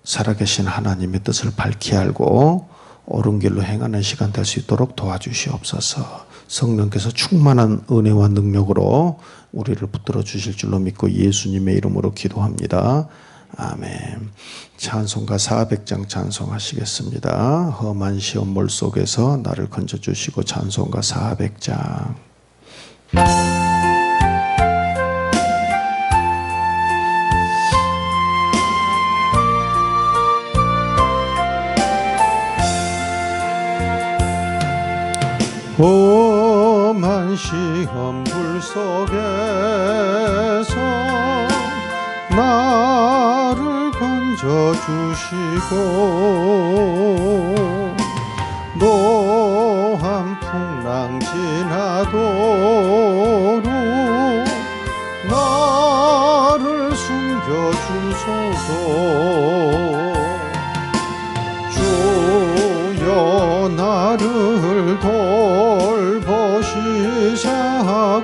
살아계신 하나님의 뜻을 밝히 알고 옳은 길로 행하는 시간 될 수 있도록 도와주시옵소서. 성령께서 충만한 은혜와 능력으로 우리를 붙들어 주실 줄로 믿고 예수님의 이름으로 기도합니다. 아멘. 찬송가 400장 찬송하시겠습니다. 험한 시험물 속에서 나를 건져주시고 찬송가 400장. 험한 시험불 속에서 나를 건져주시고 노한 풍랑 지나도록 나를 숨겨주소서. 주여 나를 돌보시사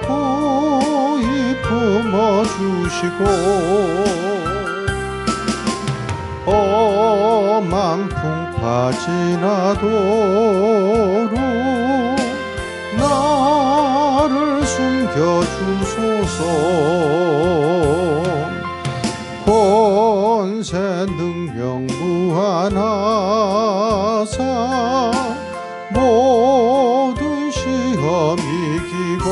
고이 품어주시고 험한 풍파 지나도록 나를 숨겨주소서. 권세 능력 무한하사 모든 시험 이기고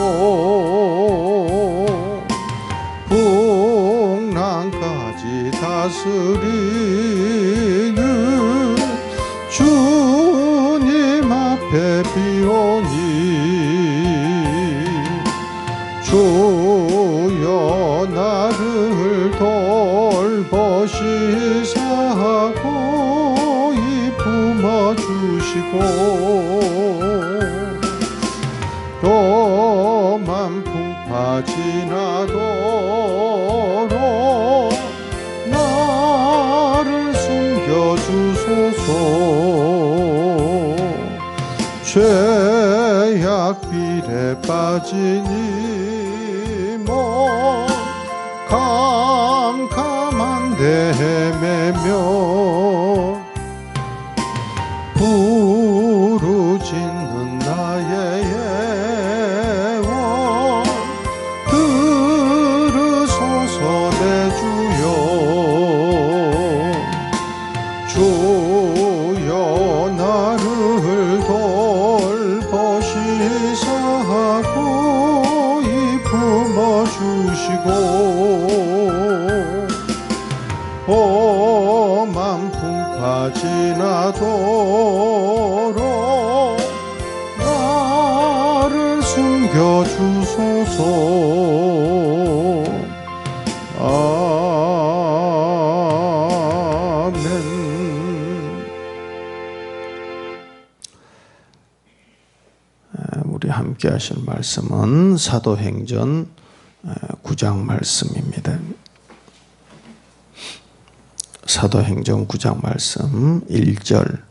풍랑까지 다스리는 주님 앞에 비오니 주여 나를 돌보시사 고이 품어주시고 험한 풍파 지나도록 나를 숨겨주소서. 죄악 빌에 빠진 이 몸 캄캄한 데 헤매며 부르짖는 나의 예원 들으소서 내 주여. 주여 나를 돌보시사 고이 품어주시고 험한 풍파 지나도록 나를 숨겨주소서. 아멘. 우리 함께 하실 말씀은 사도행전 9장 말씀입니다. 사도행전 9장 말씀 1절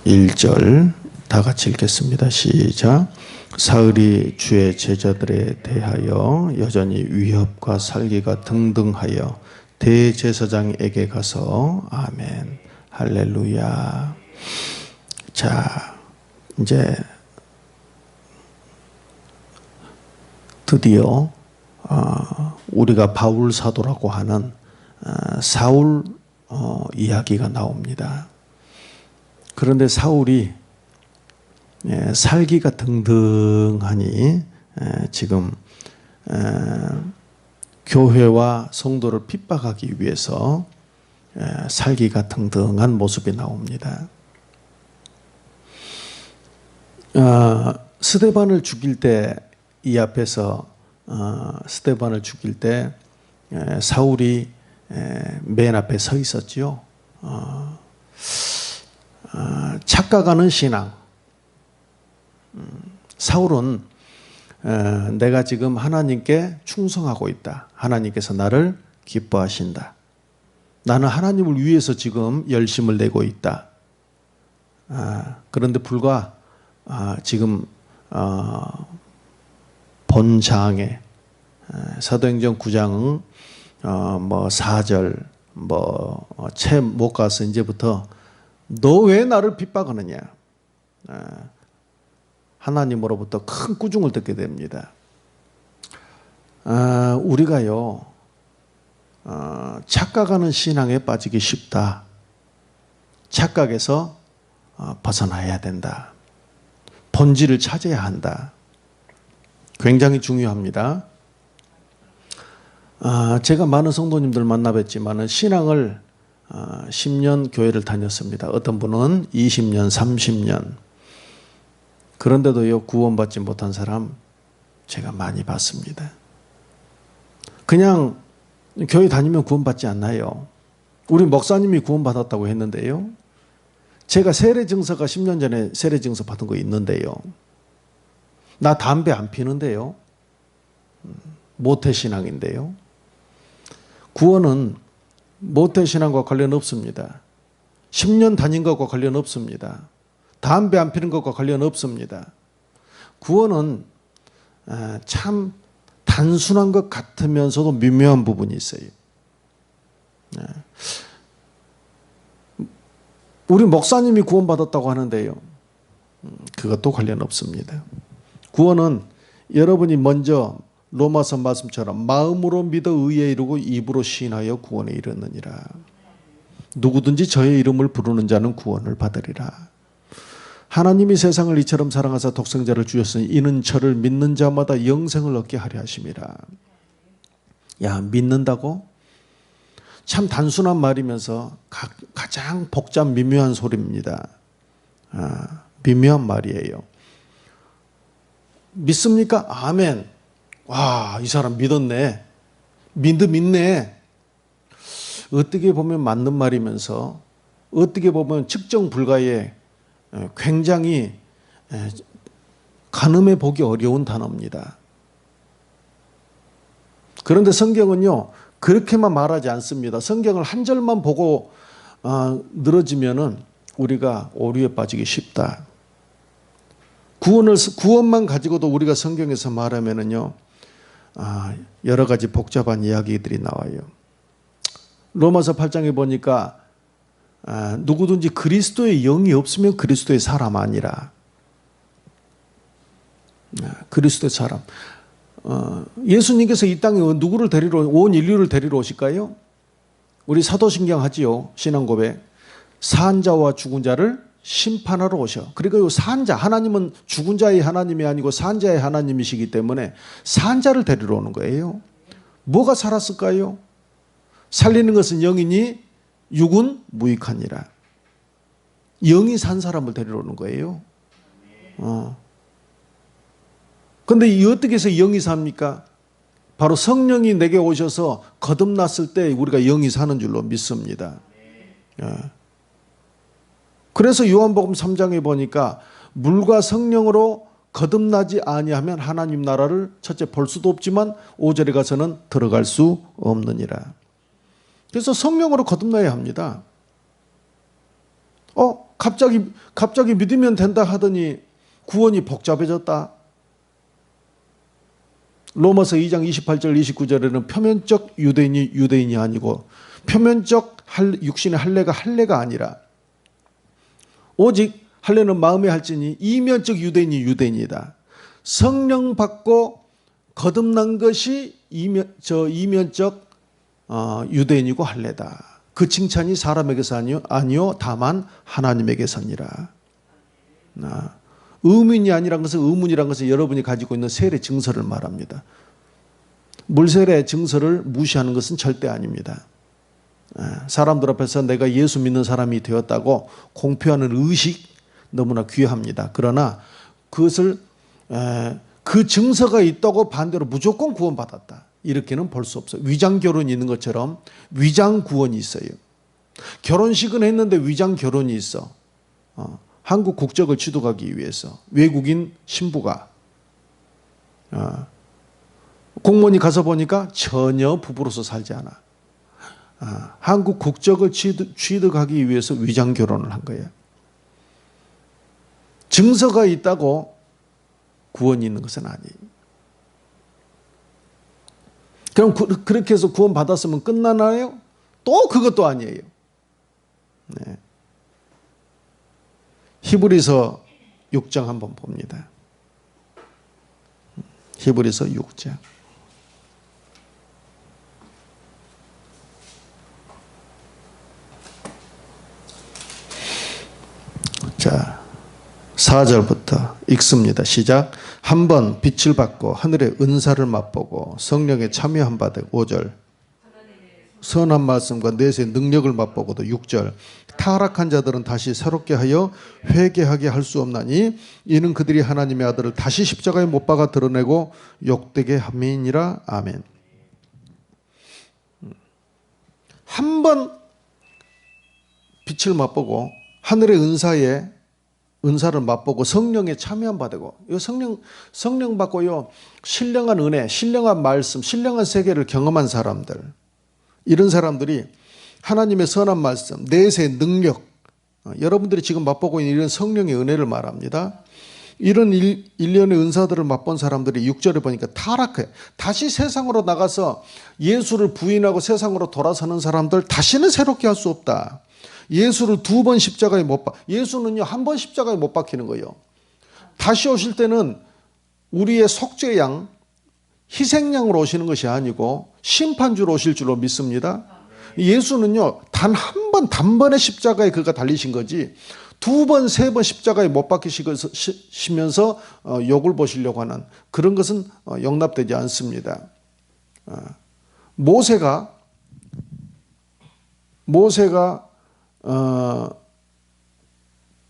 1절 다 같이 읽겠습니다. 시작. 사흘이 주의 제자들에 대하여 여전히 위협과 살기가 등등하여 대제사장에게 가서 아멘 할렐루야. 자, 이제 드디어 우리가 바울 사도라고 하는 사울 이야기가 나옵니다. 그런데 사울이 살기가 등등하니 지금 교회와 성도를 핍박하기 위해서 살기가 등등한 모습이 나옵니다. 스데반을 죽일 때 이 앞에서 스데반을 죽일 때 사울이 맨 앞에 서 있었지요. 착각하는 신앙. 사울은 내가 지금 하나님께 충성하고 있다. 하나님께서 나를 기뻐하신다. 나는 하나님을 위해서 지금 열심을 내고 있다. 그런데 불과 지금 본장에 사도행전 9장 뭐 4절 채 못 가서 이제부터 너 왜 나를 핍박하느냐 하나님으로부터 큰 꾸중을 듣게 됩니다. 우리가요 착각하는 신앙에 빠지기 쉽다. 착각에서 벗어나야 된다. 본질을 찾아야 한다. 굉장히 중요합니다. 제가 많은 성도님들 만나 뵀지만 신앙을 10년 교회를 다녔습니다. 어떤 분은 20년, 30년. 그런데도요 구원받지 못한 사람 제가 많이 봤습니다. 그냥 교회 다니면 구원받지 않나요? 우리 목사님이 구원받았다고 했는데요. 제가 세례증서가 10년 전에 세례증서 받은 거 있는데요. 나 담배 안 피는데요. 모태신앙인데요. 구원은 모태신앙과 관련 없습니다. 10년 다닌 것과 관련 없습니다. 담배 안 피는 것과 관련 없습니다. 구원은 참 단순한 것 같으면서도 미묘한 부분이 있어요. 우리 목사님이 구원받았다고 하는데요. 그것도 관련 없습니다. 구원은 여러분이 먼저 로마서 말씀처럼 마음으로 믿어 의에 이르고 입으로 시인하여 구원에 이르느니라. 누구든지 저의 이름을 부르는 자는 구원을 받으리라. 하나님이 세상을 이처럼 사랑하사 독생자를 주셨으니 이는 저를 믿는 자마다 영생을 얻게 하려 하심이라. 야, 믿는다고? 참 단순한 말이면서 가장 복잡 미묘한 소리입니다. 미묘한 말이에요. 믿습니까? 아멘. 와, 이 사람 믿었네. 믿네. 어떻게 보면 맞는 말이면서 어떻게 보면 측정 불가의 굉장히 가늠해 보기 어려운 단어입니다. 그런데 성경은요 그렇게만 말하지 않습니다. 성경을 한 절만 보고 늘어지면은 우리가 오류에 빠지기 쉽다. 구원만 가지고도 우리가 성경에서 말하면은요 여러 가지 복잡한 이야기들이 나와요. 로마서 8장에 보니까 누구든지 그리스도의 영이 없으면 그리스도의 사람 아니라. 그리스도의 사람. 예수님께서 이 땅에 누구를 데리러 온 인류를 데리러 오실까요? 우리 사도신경 하지요. 신앙 고백. 산 자와 죽은 자를 심판하러 오셔. 그러니까 산 자, 하나님은 죽은 자의 하나님이 아니고 산 자의 하나님이시기 때문에 산 자를 데리러 오는 거예요. 뭐가 살았을까요? 살리는 것은 영이니 육은 무익하니라. 영이 산 사람을 데리러 오는 거예요. 그런데 이 어떻게 해서 영이 삽니까? 바로 성령이 내게 오셔서 거듭났을 때 우리가 영이 사는 줄로 믿습니다. 그래서 요한복음 3장에 보니까 물과 성령으로 거듭나지 아니하면 하나님 나라를 첫째 볼 수도 없지만 5절에 가서는 들어갈 수 없느니라. 그래서 성령으로 거듭나야 합니다. 갑자기 믿으면 된다 하더니 구원이 복잡해졌다. 로마서 2장 28절 29절에는 표면적 유대인이 아니고 표면적 육신의 할례가 아니라 오직 할례는 마음에 할지니 이면적 유대인이 유대인이다. 성령 받고 거듭난 것이 이면적 유대인이고 할례다. 그 칭찬이 사람에게서 아니요 다만 하나님에게서니라. 의문이 아니란 것은 의문이란 것은 여러분이 가지고 있는 세례 증서를 말합니다. 물세례 증서를 무시하는 것은 절대 아닙니다. 사람들 앞에서 내가 예수 믿는 사람이 되었다고 공표하는 의식 너무나 귀합니다. 그러나 그것을 그 증서가 있다고 반대로 무조건 구원받았다. 이렇게는 볼 수 없어요. 위장 결혼이 있는 것처럼 위장 구원이 있어요. 결혼식은 했는데 위장 결혼이 있어. 한국 국적을 취득하기 위해서 외국인 신부가 공무원이 가서 보니까 전혀 부부로서 살지 않아. 한국 국적을 취득하기 위해서 위장 결혼을 한 거예요. 증서가 있다고 구원이 있는 것은 아니에요. 그럼 그렇게 해서 구원 받았으면 끝나나요? 또 그것도 아니에요. 네. 히브리서 6장 한번 봅니다. 히브리서 6장. 자, 4절부터 읽습니다. 시작. 한번 빛을 받고 하늘의 은사를 맛보고 성령에 참여한 바 되고 5절. 선한 말씀과 내세의 능력을 맛보고도 6절. 타락한 자들은 다시 새롭게 하여 회개하게 할 수 없나니 이는 그들이 하나님의 아들을 다시 십자가에 못 박아 드러내고 욕되게 함이니라. 아멘. 한번 빛을 맛보고 하늘의 은사를 맛보고 성령에 참여한 바 되고, 이 성령 받고요, 신령한 은혜, 신령한 말씀, 신령한 세계를 경험한 사람들, 이런 사람들이 하나님의 선한 말씀, 내세의 능력, 여러분들이 지금 맛보고 있는 이런 성령의 은혜를 말합니다. 이런 일련의 은사들을 맛본 사람들이 6절에 보니까 타락해. 다시 세상으로 나가서 예수를 부인하고 세상으로 돌아서는 사람들 다시는 새롭게 할 수 없다. 예수를 2번 십자가에 못 박. 예수는요, 1번 십자가에 못 박히는 거예요. 다시 오실 때는 우리의 속죄 양, 희생양으로 오시는 것이 아니고 심판주로 오실 줄로 믿습니다. 예수는요, 단 한 번, 단번에 십자가에 그가 달리신 거지 2번, 3번 십자가에 못 박히시면서 욕을 보시려고 하는 그런 것은 용납되지 않습니다. 모세가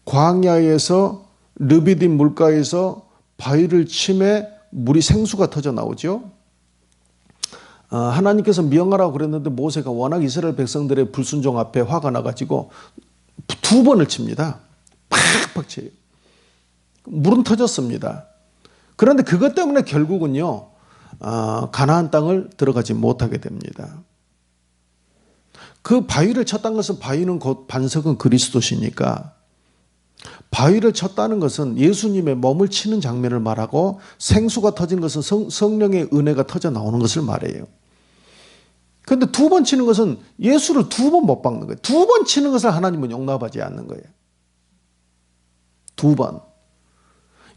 광야에서 르비딤 물가에서 바위를 치매 물이 생수가 터져 나오죠. 하나님께서 명하라고 그랬는데 모세가 워낙 이스라엘 백성들의 불순종 앞에 화가 나가지고 2번을 칩니다. 팍팍 쳐요. 물은 터졌습니다. 그런데 그것 때문에 결국은요, 가나안 땅을 들어가지 못하게 됩니다. 그 바위를 쳤다는 것은, 바위는 곧 반석은 그리스도시니까, 바위를 쳤다는 것은 예수님의 몸을 치는 장면을 말하고, 생수가 터진 것은 성령의 은혜가 터져 나오는 것을 말해요. 그런데 2번 치는 것은 예수를 2번 못 박는 거예요. 2번 치는 것을 하나님은 용납하지 않는 거예요. 2번.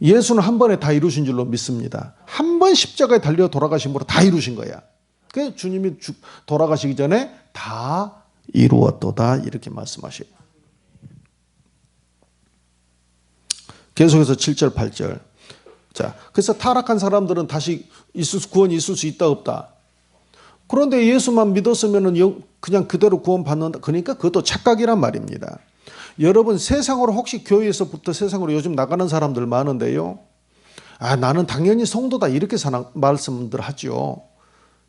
예수는 한 번에 다 이루신 줄로 믿습니다. 한 번 십자가에 달려 돌아가심으로 다 이루신 거야. 그래서 주님이 돌아가시기 전에 다 이루었도다 이렇게 말씀하셔요. 계속해서 7절 8절. 자, 그래서 타락한 사람들은 다시 구원이 있을 수 있다 없다. 그런데 예수만 믿었으면 그냥 그대로 구원받는다. 그러니까 그것도 착각이란 말입니다. 여러분, 세상으로 혹시 교회에서부터 세상으로 요즘 나가는 사람들 많은데요. 나는 당연히 성도다 이렇게 말씀들 하죠.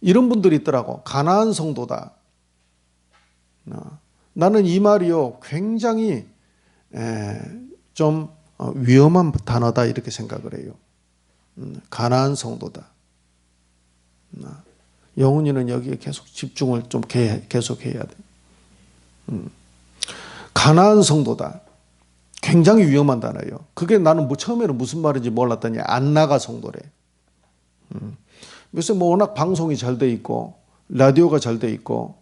이런 분들이 있더라고. 가난한 성도다. 나는 이 말이요, 굉장히 좀 위험한 단어다 이렇게 생각을 해요. 가난한 성도다. 영훈이는 여기에 계속 집중을 좀 계속해야 돼. 가난한 성도다. 굉장히 위험한 단어예요. 그게 나는 처음에는 무슨 말인지 몰랐더니 안 나가 성도래. 요새 워낙 방송이 잘 돼 있고 라디오가 잘 돼 있고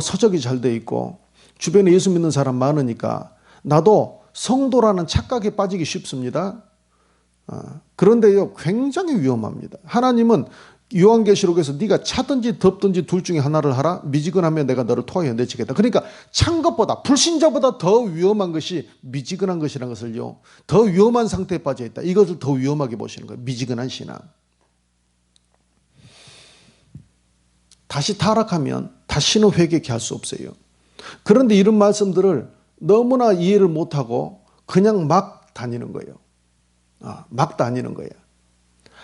서적이 잘 돼 있고 주변에 예수 믿는 사람 많으니까 나도 성도라는 착각에 빠지기 쉽습니다. 그런데요, 굉장히 위험합니다. 하나님은 요한계시록에서 네가 차든지 덥든지 둘 중에 하나를 하라. 미지근하면 내가 너를 토하여 내치겠다. 그러니까 찬 것보다, 불신자보다 더 위험한 것이 미지근한 것이라는 것을요, 더 위험한 상태에 빠져 있다. 이것을 더 위험하게 보시는 거예요. 미지근한 신앙. 다시 타락하면 다시는 회개케 할 수 없어요. 그런데 이런 말씀들을 너무나 이해를 못하고 그냥 막 다니는 거예요. 막 다니는 거예요.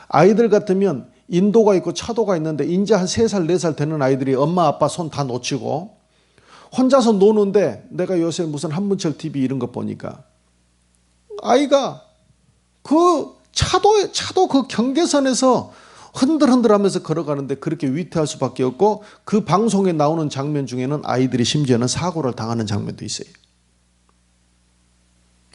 아이들 같으면 인도가 있고 차도가 있는데 이제 한 3살, 4살 되는 아이들이 엄마 아빠 손 다 놓치고 혼자서 노는데, 내가 요새 무슨 한문철 TV 이런 거 보니까 아이가 그 차도 그 경계선에서 흔들흔들하면서 걸어가는데 그렇게 위태할 수밖에 없고, 그 방송에 나오는 장면 중에는 아이들이 심지어는 사고를 당하는 장면도 있어요.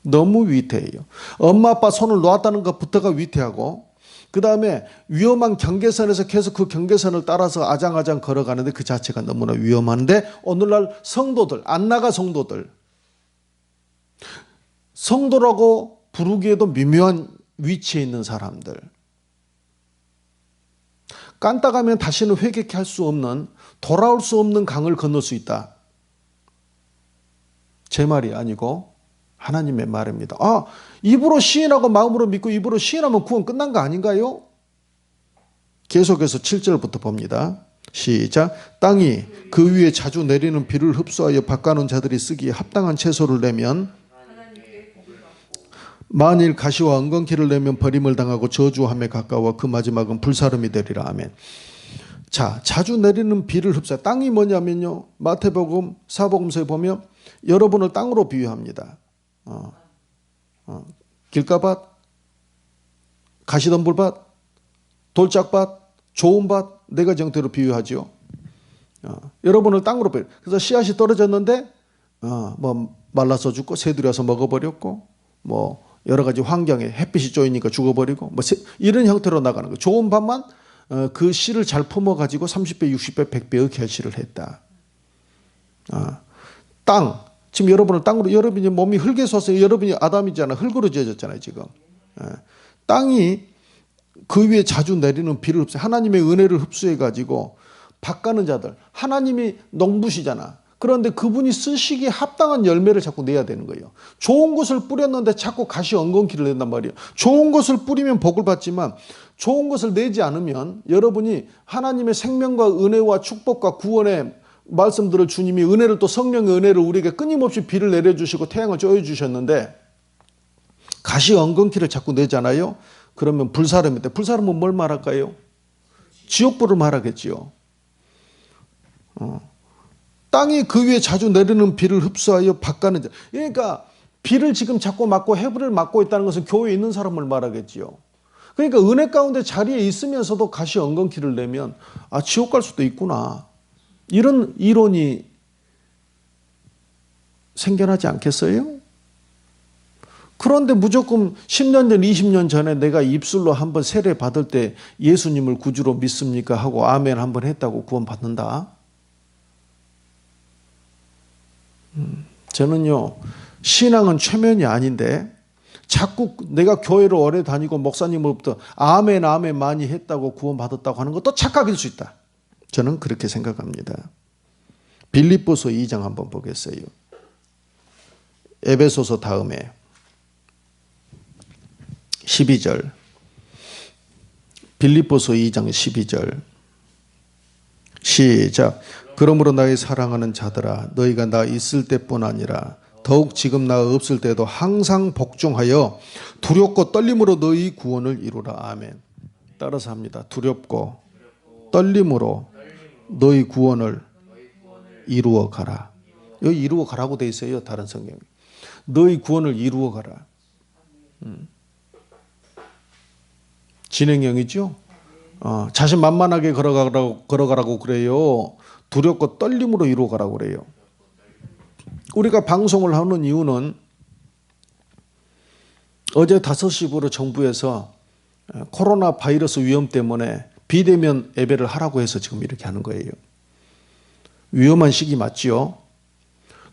너무 위태해요. 엄마 아빠 손을 놓았다는 것부터가 위태하고, 그 다음에 위험한 경계선에서 계속 그 경계선을 따라서 아장아장 걸어가는데 그 자체가 너무나 위험한데 오늘날 성도들, 안 나가 성도들, 성도라고 부르기에도 미묘한 위치에 있는 사람들, 깐딱하면 다시는 회개케 할 수 없는, 돌아올 수 없는 강을 건널 수 있다. 제 말이 아니고 하나님의 말입니다. 입으로 시인하고 마음으로 믿고 입으로 시인하면 구원 끝난 거 아닌가요? 계속해서 7절부터 봅니다. 시작. 땅이 그 위에 자주 내리는 비를 흡수하여 밭가는 자들이 쓰기에 합당한 채소를 내면, 만일 가시와 엉겅퀴를 내면 버림을 당하고 저주함에 가까워 그 마지막은 불사름이 되리라. 아멘. 자, 자주 내리는 비를 흡수해. 땅이 뭐냐면요, 마태복음, 사복음서에 보면 여러분을 땅으로 비유합니다. 길가밭, 가시덤불밭, 돌짝밭, 좋은 밭, 네 가지 형태로 비유하죠. 여러분을 땅으로 비유. 그래서 씨앗이 떨어졌는데 뭐 말라서 죽고 새들이 와서 먹어버렸고, 뭐 여러 가지 환경에 햇빛이 쪼이니까 죽어버리고, 뭐 이런 형태로 나가는 거예요. 좋은 밭만 그 씨를 잘 품어가지고 30배, 60배, 100배의 결실을 했다. 땅, 지금 여러분을 땅으로, 여러분이 몸이 흙에 솟아서 여러분이 아담이잖아. 흙으로 지어졌잖아요 지금. 땅이 그 위에 자주 내리는 비를 흡수해, 하나님의 은혜를 흡수해가지고 밭가는 자들, 하나님이 농부시잖아. 그런데 그분이 쓰시기에 합당한 열매를 자꾸 내야 되는 거예요. 좋은 것을 뿌렸는데 자꾸 가시 엉겅퀴를 낸단 말이에요. 좋은 것을 뿌리면 복을 받지만 좋은 것을 내지 않으면 여러분이 하나님의 생명과 은혜와 축복과 구원의 말씀들을 주님이 은혜를, 또 성령의 은혜를 우리에게 끊임없이 비를 내려주시고 태양을 쬐어주셨는데 가시 엉겅퀴를 자꾸 내잖아요. 그러면 불사름이 돼. 불사름은 뭘 말할까요? 지옥불을 말하겠지요. 땅이 그 위에 자주 내리는 비를 흡수하여 밭가는 자. 그러니까 비를 지금 자꾸 맞고 해불을 맞고 있다는 것은 교회에 있는 사람을 말하겠지요. 그러니까 은혜 가운데 자리에 있으면서도 가시 엉겅퀴를 내면 지옥 갈 수도 있구나, 이런 이론이 생겨나지 않겠어요? 그런데 무조건 10년 전, 20년 전에 내가 입술로 한번 세례 받을 때 예수님을 구주로 믿습니까? 하고 아멘 한번 했다고 구원 받는다? 저는요, 신앙은 최면이 아닌데 자꾸 내가 교회를 오래 다니고 목사님으로부터 아멘 아멘 많이 했다고 구원 받았다고 하는 것도 착각일 수 있다. 저는 그렇게 생각합니다. 빌립보서 2장 한번 보겠어요. 에베소서 다음에 12절. 빌립보서 2장 12절. 시작. 그러므로 나의 사랑하는 자들아, 너희가 나 있을 때뿐 아니라 더욱 지금 나 없을 때도 항상 복종하여 두렵고 떨림으로 너희 구원을 이루라. 아멘. 따라서 합니다. 두렵고 떨림으로 너희 구원을 이루어 가라. 여기 이루어 가라고 돼 있어요. 다른 성경에. 너희 구원을 이루어 가라. 진행형이죠. 자신만만하게 걸어가라고 그래요. 두렵고 떨림으로 이루어 가라고 그래요. 우리가 방송을 하는 이유는 어제 5시부로 정부에서 코로나 바이러스 위험 때문에 비대면 예배를 하라고 해서 지금 이렇게 하는 거예요. 위험한 시기 맞지요?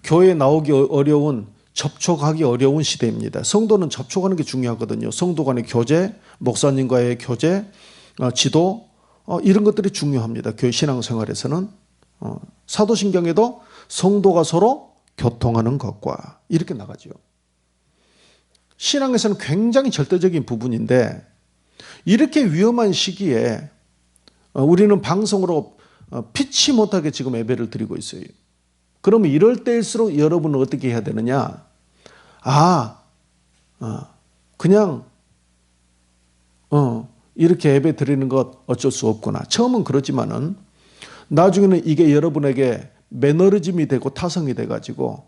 교회에 나오기 어려운, 접촉하기 어려운 시대입니다. 성도는 접촉하는 게 중요하거든요. 성도 간의 교제, 목사님과의 교제, 지도, 이런 것들이 중요합니다. 교회 신앙생활에서는. 사도신경에도 성도가 서로 교통하는 것과 이렇게 나가죠. 신앙에서는 굉장히 절대적인 부분인데 이렇게 위험한 시기에 우리는 방송으로 피치 못하게 지금 예배를 드리고 있어요. 그러면 이럴 때일수록 여러분은 어떻게 해야 되느냐? 그냥 이렇게 예배 드리는 것 어쩔 수 없구나. 처음은 그렇지만은 나중에는 이게 여러분에게 매너리즘이 되고 타성이 돼가지고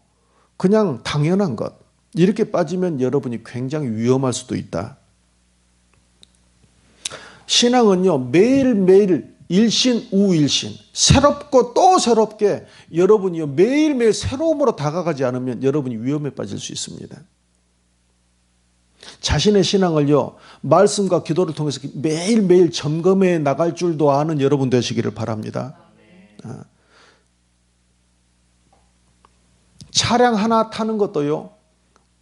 그냥 당연한 것, 이렇게 빠지면 여러분이 굉장히 위험할 수도 있다. 신앙은요, 매일매일 일신 우일신, 새롭고 또 새롭게 여러분이 매일매일 새로움으로 다가가지 않으면 여러분이 위험에 빠질 수 있습니다. 자신의 신앙을요, 말씀과 기도를 통해서 매일매일 점검해 나갈 줄도 아는 여러분 되시기를 바랍니다. 차량 하나 타는 것도요,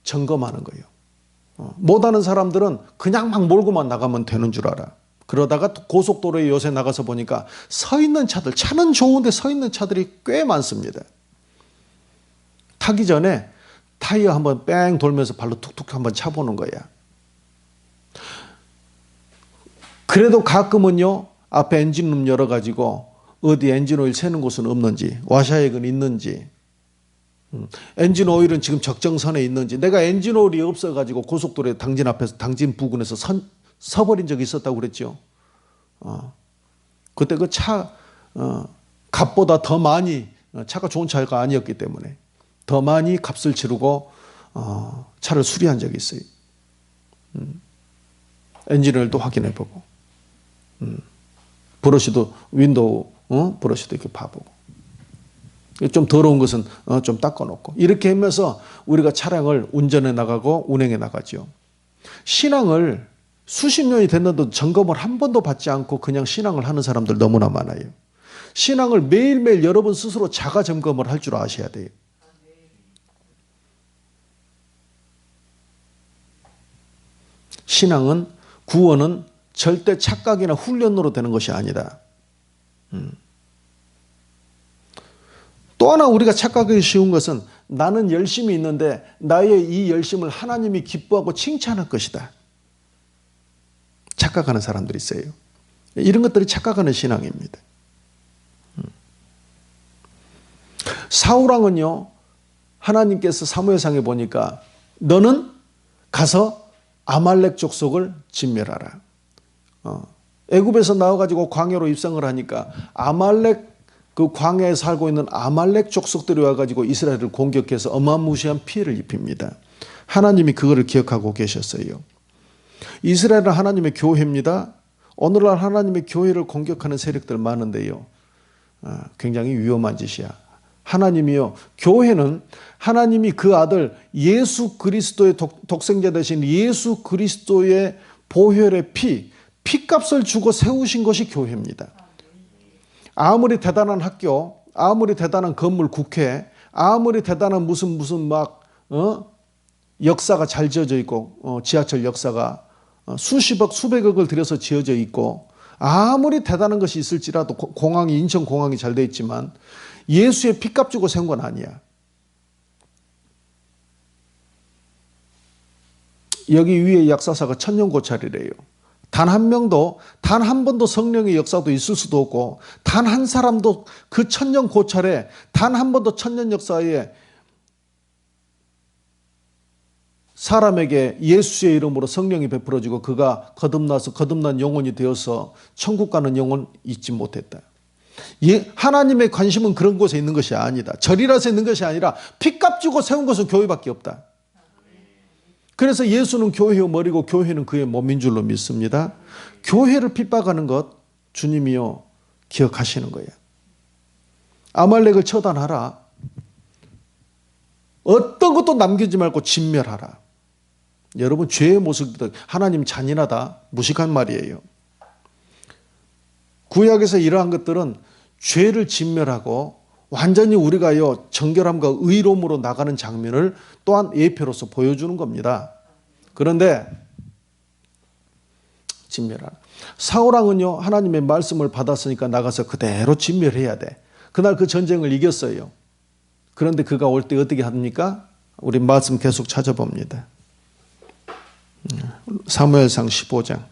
점검하는 거예요. 못하는 사람들은 그냥 막 몰고만 나가면 되는 줄 알아. 그러다가 고속도로에 요새 나가서 보니까 서 있는 차들, 차는 좋은데 서 있는 차들이 꽤 많습니다. 타기 전에 타이어 한번 뺑 돌면서 발로 툭툭 한번 차보는 거야. 그래도 가끔은요, 앞에 엔진룸 열어가지고 어디 엔진 오일 새는 곳은 없는지, 와샤액은 있는지, 엔진 오일은 지금 적정선에 있는지. 내가 엔진 오일이 없어가지고 고속도로에 당진 앞에서, 당진 부근에서 서버린 적이 있었다고 그랬죠. 그때 그 차 값보다 더 많이, 차가 좋은 차가 아니었기 때문에 더 많이 값을 치르고 차를 수리한 적이 있어요. 엔진오일도 확인해보고, 브러쉬도, 윈도우 브러쉬도 이렇게 봐보고, 좀 더러운 것은 좀 닦아놓고, 이렇게 하면서 우리가 차량을 운전해 나가고 운행해 나가죠. 신앙을 수십 년이 됐는데도 점검을 한 번도 받지 않고 그냥 신앙을 하는 사람들 너무나 많아요. 신앙을 매일매일 여러분 스스로 자가 점검을 할 줄 아셔야 돼요. 신앙은, 구원은 절대 착각이나 훈련으로 되는 것이 아니다. 또 하나 우리가 착각하기 쉬운 것은, 나는 열심히 있는데 나의 이 열심을 하나님이 기뻐하고 칭찬할 것이다. 착각하는 사람들이 있어요. 이런 것들이 착각하는 신앙입니다. 사울왕은요, 하나님께서 사무엘상에 보니까 너는 가서 아말렉 족속을 진멸하라. 애굽에서 나와가지고 광야로 입성을 하니까 아말렉, 그 광야에 살고 있는 아말렉 족속들이 와가지고 이스라엘을 공격해서 어마무시한 피해를 입힙니다. 하나님이 그거를 기억하고 계셨어요. 이스라엘은 하나님의 교회입니다. 오늘날 하나님의 교회를 공격하는 세력들 많은데요, 굉장히 위험한 짓이야. 하나님이요, 교회는 하나님이 그 아들 예수 그리스도의 독생자 되신 예수 그리스도의 보혈의 피값을 주고 세우신 것이 교회입니다. 아무리 대단한 학교, 아무리 대단한 건물, 국회, 아무리 대단한 무슨 막 역사가 잘 지어져 있고, 지하철 역사가 수십억 수백억을 들여서 지어져 있고, 아무리 대단한 것이 있을지라도, 공항이, 인천공항이 잘 돼 있지만 예수의 피값 주고 세운 건 아니야. 여기 위에 약사사가 천년고찰이래요. 단 한 명도, 단 한 번도 성령의 역사도 있을 수도 없고, 단 한 사람도 그 천년고찰에, 단 한 번도 천년 역사에 사람에게 예수의 이름으로 성령이 베풀어지고 그가 거듭나서 거듭난 영혼이 되어서 천국 가는 영혼 잊지 못했다. 하나님의 관심은 그런 곳에 있는 것이 아니다. 절이라서 있는 것이 아니라 피값 주고 세운 것은 교회밖에 없다. 그래서 예수는 교회의 머리고 교회는 그의 몸인 줄로 믿습니다. 교회를 핍박하는 것 주님이요 기억하시는 거예요. 아말렉을 처단하라. 어떤 것도 남기지 말고 진멸하라. 여러분, 죄의 모습도 하나님 잔인하다, 무식한 말이에요. 구약에서 이러한 것들은 죄를 진멸하고 완전히 우리가요 정결함과 의로움으로 나가는 장면을 또한 예표로서 보여주는 겁니다. 그런데 진멸하라. 사울왕은요 하나님의 말씀을 받았으니까 나가서 그대로 진멸해야 돼. 그날 그 전쟁을 이겼어요. 그런데 그가 올 때 어떻게 합니까? 우리 말씀 계속 찾아봅니다. 사무엘상 15장.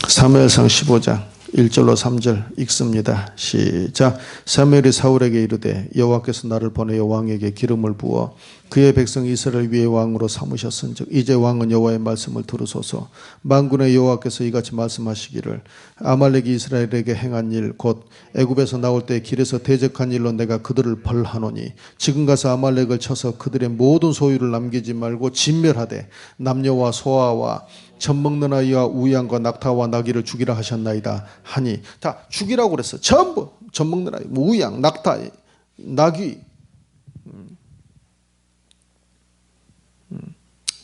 사무엘상 15장 1절로 3절 읽습니다. 시작. 사무엘이 사울에게 이르되 여호와께서 나를 보내어 왕에게 기름을 부어 그의 백성 이스라엘 위에 왕으로 삼으셨은즉 이제 왕은 여호와의 말씀을 들으소서. 만군의 여호와께서 이같이 말씀하시기를 아말렉이 이스라엘에게 행한 일 곧 애굽에서 나올 때 길에서 대적한 일로 내가 그들을 벌하노니 지금 가서 아말렉을 쳐서 그들의 모든 소유를 남기지 말고 진멸하되 남녀와 소아와 젖 먹는 아이와 우양과 낙타와 나귀를 죽이라 하셨나이다 하니, 다 죽이라고 그랬어. 전부 젖 먹는 아이, 뭐 우양, 낙타, 나귀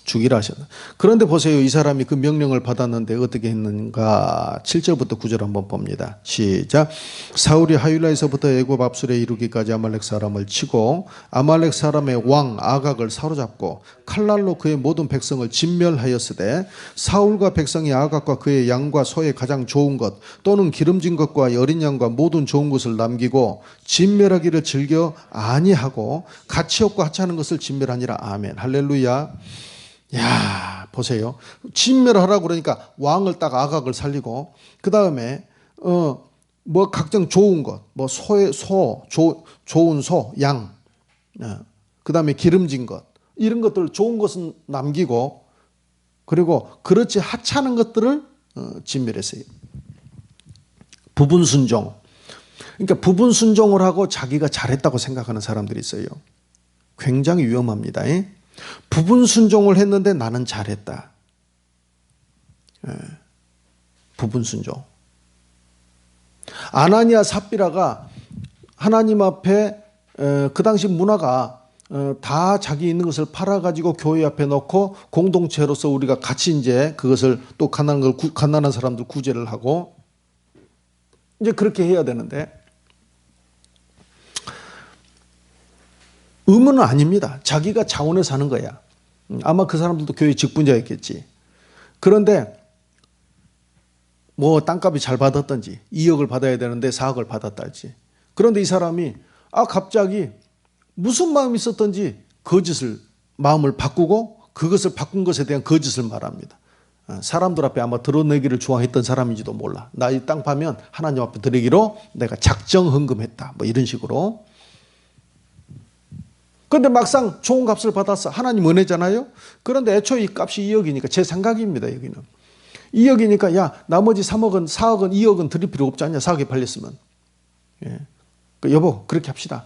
죽이라 하셨다. 그런데 보세요. 이 사람이 그 명령을 받았는데 어떻게 했는가. 7절부터 9절 한번 봅니다. 시작. 사울이 하윌라에서부터 애굽 앞술에 이르기까지 아말렉 사람을 치고 아말렉 사람의 왕 아각을 사로잡고 칼날로 그의 모든 백성을 진멸하였으되 사울과 백성이 아각과 그의 양과 소의 가장 좋은 것 또는 기름진 것과 어린 양과 모든 좋은 것을 남기고 진멸하기를 즐겨 아니하고 가치 없고 하찮은 것을 진멸하니라. 아멘. 할렐루야. 야, 보세요. 진멸하라고 그러니까 왕을 딱 아각을 살리고, 그 다음에 뭐 각종 좋은 것, 뭐 좋은 소, 양, 그 다음에 기름진 것, 이런 것들 좋은 것은 남기고, 그리고 그렇지 하찮은 것들을 진멸했어요. 부분 순종. 그러니까 부분 순종을 하고 자기가 잘했다고 생각하는 사람들이 있어요. 굉장히 위험합니다. 부분 순종을 했는데 나는 잘했다. 부분 순종. 아나니아 삽비라가 하나님 앞에 그 당시 문화가 다 자기 있는 것을 팔아가지고 교회 앞에 놓고 공동체로서 우리가 같이 이제 그것을 또 가난한 사람들 구제를 하고 이제 그렇게 해야 되는데 의무는 아닙니다. 자기가 자원해서 하는 거야. 아마 그 사람들도 교회 직분자였겠지. 그런데 뭐 땅값이 잘 받았던지 2억을 받아야 되는데 4억을 받았다지. 그런데 이 사람이 갑자기 무슨 마음이 있었던지 마음을 바꾸고 그것을 바꾼 것에 대한 거짓을 말합니다. 사람들 앞에 아마 드러내기를 좋아했던 사람인지도 몰라. 나 이 땅 파면 하나님 앞에 드리기로 내가 작정 헌금했다. 뭐 이런 식으로. 그런데 막상 좋은 값을 받았어. 하나님 은혜잖아요. 그런데 애초에 이 값이 2억이니까 제 생각입니다. 여기는 2억이니까 야 나머지 3억은 4억은 2억은 드릴 필요 없지 않냐. 4억에 팔렸으면. 여보 그렇게 합시다.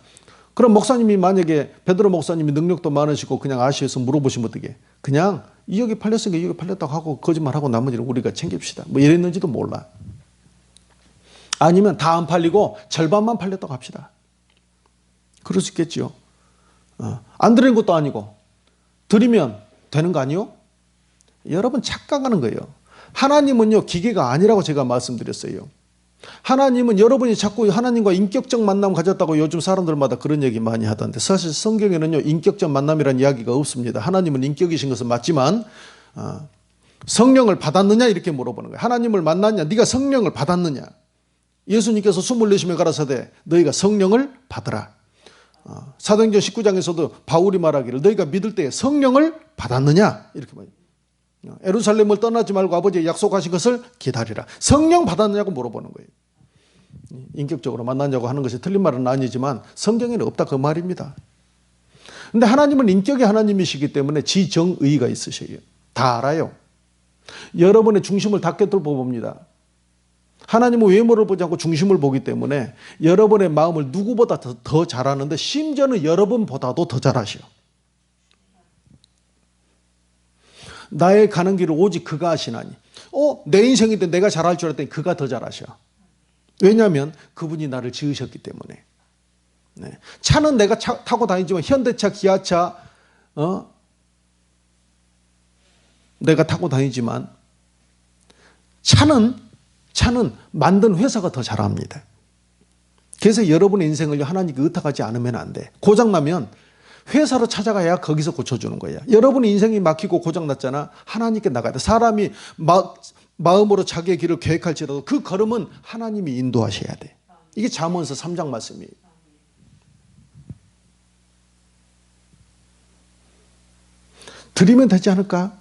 그럼 목사님이 만약에 베드로 목사님이 능력도 많으시고 그냥 아시에서 물어보시면 어떻게 그냥 2억이 팔렸으니까 2억이 팔렸다고 하고 거짓말하고 나머지는 우리가 챙깁시다. 뭐 이랬는지도 몰라. 아니면 다 안 팔리고 절반만 팔렸다고 합시다. 그럴 수 있겠죠. 안 드리는 것도 아니고 드리면 되는 거 아니요? 여러분 착각하는 거예요. 하나님은요 기계가 아니라고 제가 말씀드렸어요. 하나님은 여러분이 자꾸 하나님과 인격적 만남 가졌다고 요즘 사람들마다 그런 얘기 많이 하던데 사실 성경에는요 인격적 만남이라는 이야기가 없습니다. 하나님은 인격이신 것은 맞지만 성령을 받았느냐 이렇게 물어보는 거예요. 하나님을 만났냐? 네가 성령을 받았느냐? 예수님께서 숨을 내쉬며 가라사대 너희가 성령을 받으라. 사도행전 19장에서도 바울이 말하기를 너희가 믿을 때 성령을 받았느냐 이렇게 말해요. 예루살렘을 떠나지 말고 아버지의 약속하신 것을 기다리라. 성령 받았느냐고 물어보는 거예요. 인격적으로 만나냐고 하는 것이 틀린 말은 아니지만 성경에는 없다 그 말입니다. 그런데 하나님은 인격의 하나님이시기 때문에 지정의가 있으셔요. 다 알아요. 여러분의 중심을 다 꿰뚫어 봅니다. 하나님은 외모를 보지 않고 중심을 보기 때문에 여러분의 마음을 누구보다 더 잘 아는데 심지어는 여러분보다도 더 잘 아셔. 나의 가는 길을 오직 그가 아시나니. 내 인생인데 내가 잘할 줄 알았더니 그가 더 잘 아셔. 왜냐하면 그분이 나를 지으셨기 때문에. 네. 차는 내가 타고 다니지만 현대차, 기아차 내가 타고 다니지만 차는 만든 회사가 더 잘합니다. 그래서 여러분의 인생을 하나님께 의탁하지 않으면 안 돼. 고장나면 회사로 찾아가야 거기서 고쳐주는 거야. 여러분의 인생이 막히고 고장났잖아. 하나님께 나가야 돼. 사람이 마음으로 자기의 길을 계획할지라도 그 걸음은 하나님이 인도하셔야 돼. 이게 잠언서 3장 말씀이에요. 드리면 되지 않을까?